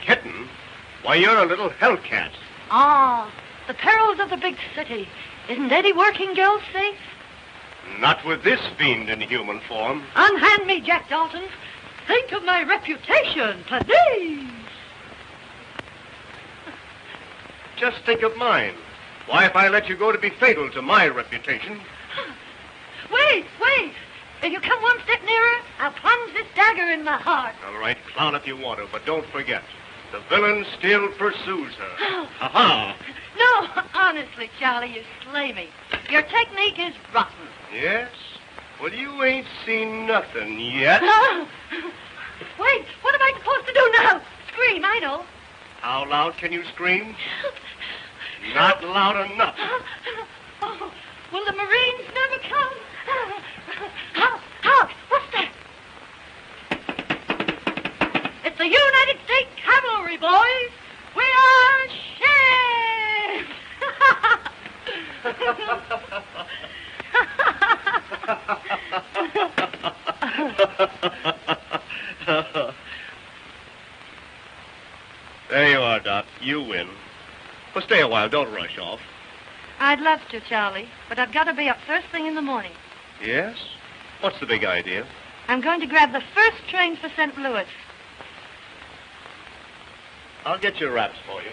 Kitten? Why, you're a little hellcat. Oh, the perils of the big city. Isn't any working girl safe? Not with this fiend in human form. Unhand me, Jack Dalton. Think of my reputation, please. Just think of mine. Why, if I let you go to be fatal to my reputation. Wait. If you come one step nearer, I'll plunge this dagger in my heart. All right, clown if you want to, but don't forget, the villain still pursues her. Ha-ha! No, honestly, Charlie, you slay me. Your technique is rotten. Yes? Well, you ain't seen nothing yet. Wait, what am I supposed to do now? Scream, I know. How loud can you scream? Not loud enough. Oh, will the Marines never come? Hark! What's that? It's the United States Cavalry, boys. We are There you are, Doc. You win. Well, stay a while. Don't rush off. I'd love to, Charlie, but I've got to be up first thing in the morning. Yes? What's the big idea? I'm going to grab the first train for St. Louis. I'll get your wraps for you.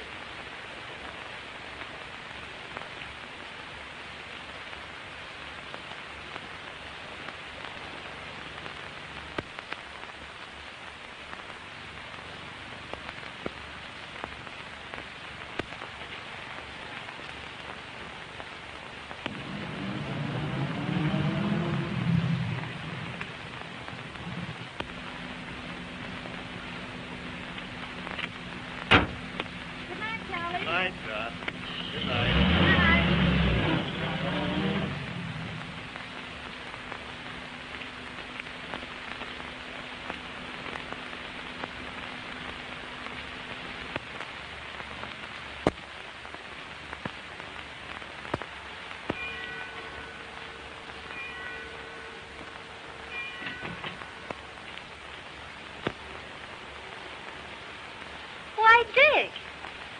Why, Dick,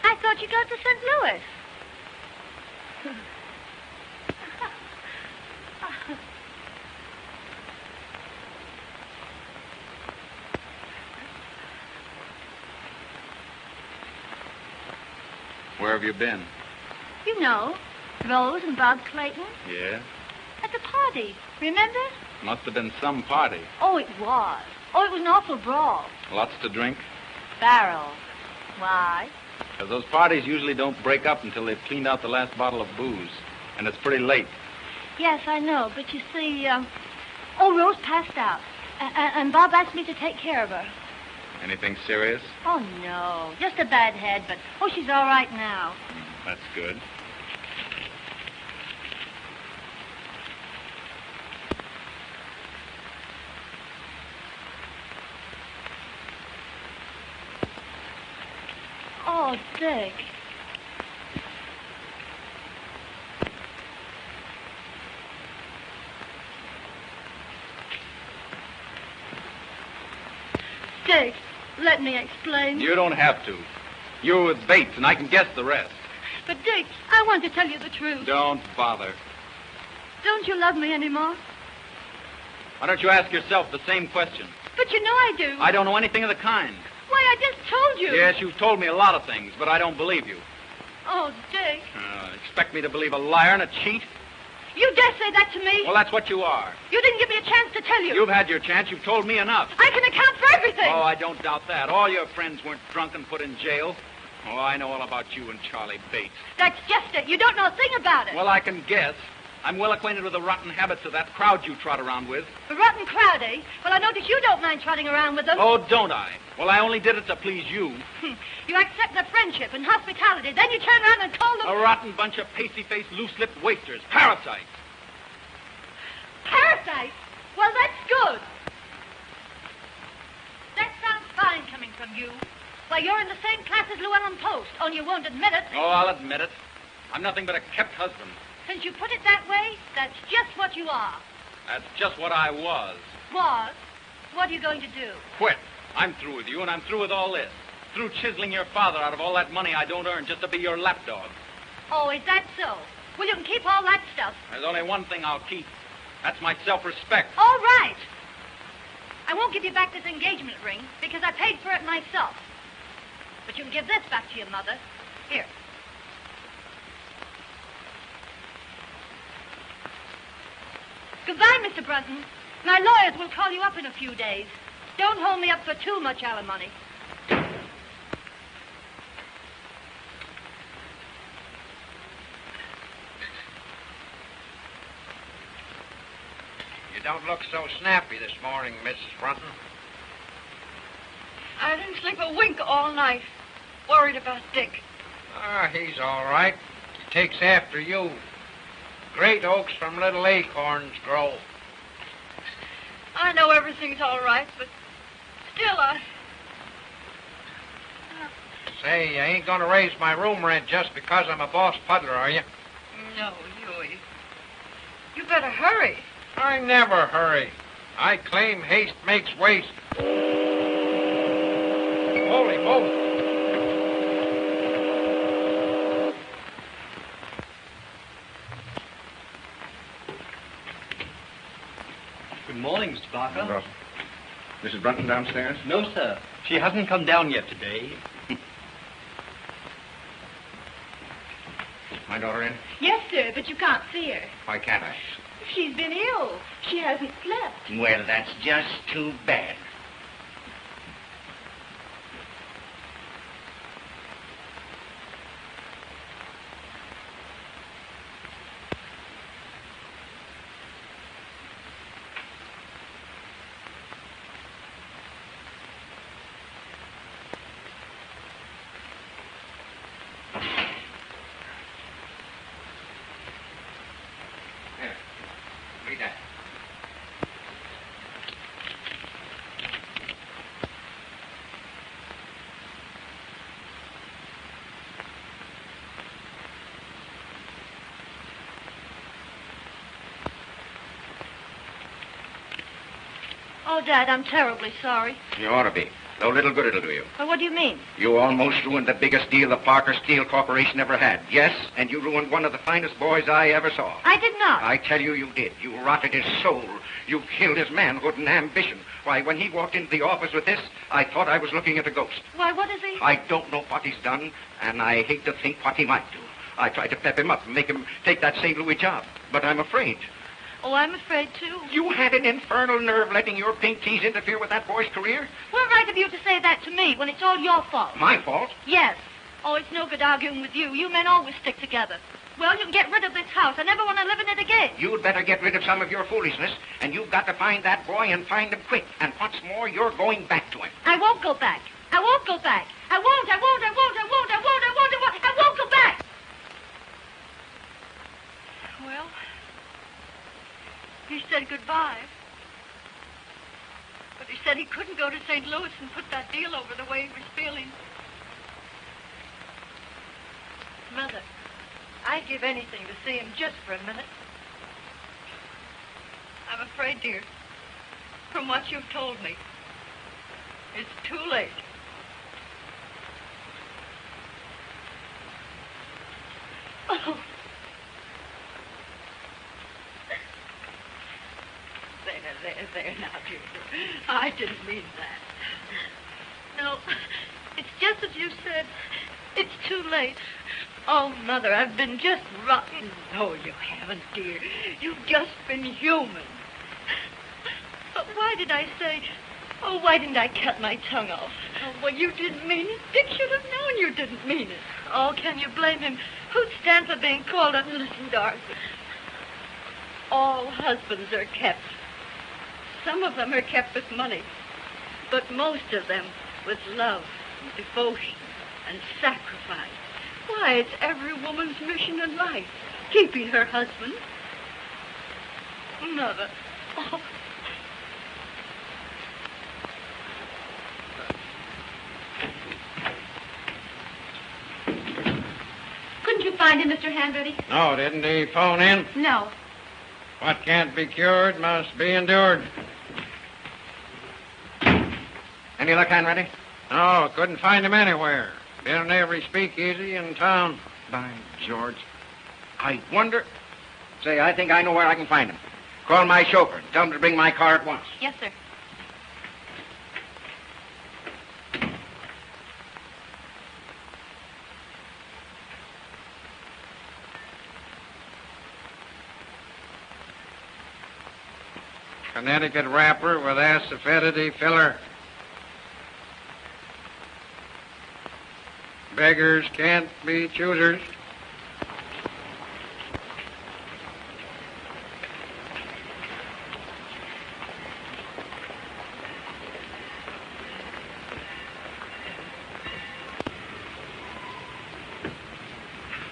I thought you got to St. Louis. Where have you been? You know, Rose and Bob Clayton Yeah? at the party. Remember? Must have been some party. Oh, it was. Oh, it was an awful brawl. Lots to drink? Barrel. Why? Because those parties usually don't break up until they've cleaned out the last bottle of booze. And it's pretty late. Yes, I know, but you see, Rose passed out. And Bob asked me to take care of her. Anything serious? Oh, no. Just a bad head, but, she's all right now. That's good. Oh, Dick. Dick, let me explain. You don't have to. You're with Bates, and I can guess the rest. But, Dick, I want to tell you the truth. Don't bother. Don't you love me anymore? Why don't you ask yourself the same question? But you know I do. I don't know anything of the kind. Why, I just told you. Yes, you've told me a lot of things, but I don't believe you. Oh, Dick. Expect me to believe a liar and a cheat? You dare say that to me? Well, that's what you are. You didn't give me a chance to tell you. You've had your chance. You've told me enough. I can account for everything. Oh, I don't doubt that. All your friends weren't drunk and put in jail. Oh, I know all about you and Charlie Bates. That's just it. You don't know a thing about it. Well, I can guess. I'm well acquainted with the rotten habits of that crowd you trot around with. The rotten crowd, eh? Well, I notice you don't mind trotting around with them. Oh, don't I? Well, I only did it to please you. You accept their friendship and hospitality, then you turn around and call them... A rotten bunch of pasty-faced, loose-lipped wasters. Parasites. Parasites? Well, that's good. That sounds fine coming from you. Why, you're in the same class as Llewellyn Post, only you won't admit it. Oh, I'll admit it. I'm nothing but a kept husband. Since you put it that way, that's just what you are. That's just what I was. Was? What are you going to do? Quit. I'm through with you, and I'm through with all this. Through chiseling your father out of all that money I don't earn just to be your lapdog. Oh, is that so? Well, you can keep all that stuff. There's only one thing I'll keep. That's my self-respect. All right. I won't give you back this engagement ring because I paid for it myself. But you can give this back to your mother. Here. Goodbye, Mr. Brunton. My lawyers will call you up in a few days. Don't hold me up for too much alimony. You don't look so snappy this morning, Mrs. Brunton. I didn't sleep a wink all night. Worried about Dick. Ah, he's all right. He takes after you. Great oaks from little acorns grow. I know everything's all right, but still Say, you ain't gonna raise my room rent just because I'm a boss puddler, are you? No, Huey. You better hurry. I never hurry. I claim haste makes waste. Holy moly. Good morning, Mr. Barker. Mrs. Brunton downstairs? No, sir. She hasn't come down yet today. My daughter in? Yes, sir, but you can't see her. Why can't I? She's been ill. She hasn't slept. Well, that's just too bad. Read that. Oh, Dad, I'm terribly sorry. You ought to be. No little good it'll do you. Well, what do you mean? You almost ruined the biggest deal the Parker Steel Corporation ever had. Yes, and you ruined one of the finest boys I ever saw. I did not. I tell you, you did. You rotted his soul. You killed his manhood and ambition. Why, when he walked into the office with this, I thought I was looking at a ghost. Why, what is he? I don't know what he's done, and I hate to think what he might do. I tried to pep him up and make him take that St. Louis job, but I'm afraid. Oh, I'm afraid, too. You had an infernal nerve letting your pink teas interfere with that boy's career? What right have you to say that to me when it's all your fault? My fault? Yes. Oh, it's no good arguing with you. You men always stick together. Well, you can get rid of this house. I never want to live in it again. You'd better get rid of some of your foolishness, and you've got to find that boy and find him quick. And what's more, you're going back to him. I won't go back. I won't go back. I won't go back. Well, he said goodbye. But he said he couldn't go to St. Louis and put that deal over the way he was feeling. Mother, I'd give anything to see him just for a minute. I'm afraid, dear, from what you've told me, it's too late. Oh. I didn't mean that. No, it's just as you said. It's too late. Oh, Mother, I've been just rotten. No, you haven't, dear. You've just been human. But why did I say... Oh, why didn't I cut my tongue off? Oh, well, you didn't mean it. Dick should have known you didn't mean it. Oh, can you blame him? Who'd stand for being called up? Listen, Dorothy. All husbands are kept. Some of them are kept with money. But most of them with love, devotion, and sacrifice. Why, it's every woman's mission in life, keeping her husband. Mother. Oh. Couldn't you find him, Mr. Hanratty? No, didn't he phone in? No. What can't be cured must be endured. Any luck, Henrietta? No, couldn't find him anywhere. Been in every speakeasy in town. By George. I wonder... Say, I think I know where I can find him. Call my chauffeur and tell him to bring my car at once. Yes, sir. Connecticut wrapper with acidity filler. Beggars can't be choosers.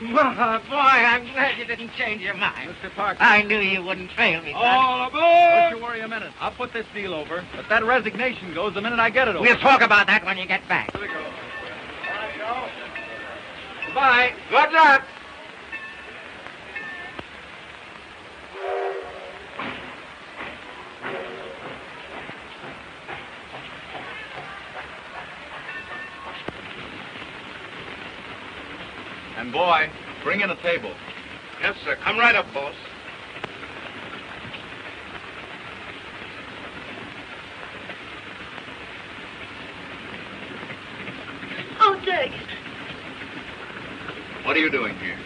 Well, boy, I'm glad you didn't change your mind. Mr. Parker. I knew you wouldn't fail me, son. All aboard! Don't you worry a minute. I'll put this deal over. But that resignation goes the minute I get it over. We'll talk about that when you get back. Here we go. Goodbye. Good luck. And boy, bring in a table. Yes, sir. Come right up, boss. Oh, Dick, What are you doing here?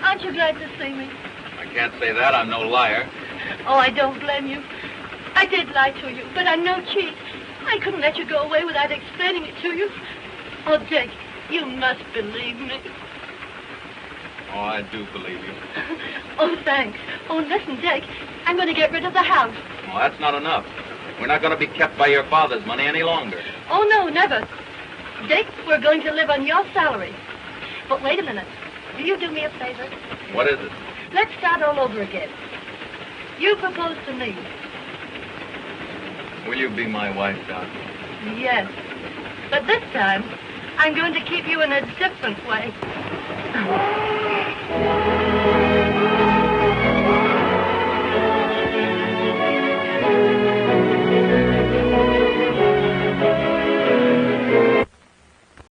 aren't you glad to see me? I can't say that. I'm no liar. Oh, I don't blame you. I did lie to you, but I'm no cheat. I couldn't let you go away without explaining it to you. Oh, Dick, you must believe me. Oh, I do believe you. Oh, thanks. Oh, listen, Dick, I'm going to get rid of the house. Well, that's not enough. We're not going to be kept by your father's money any longer. Oh, no, never. Dick, we're going to live on your salary. But wait a minute. Will you do me a favor? What is it? Let's start all over again. You propose to me. Will you be my wife, Doc? Yes. But this time, I'm going to keep you in a different way.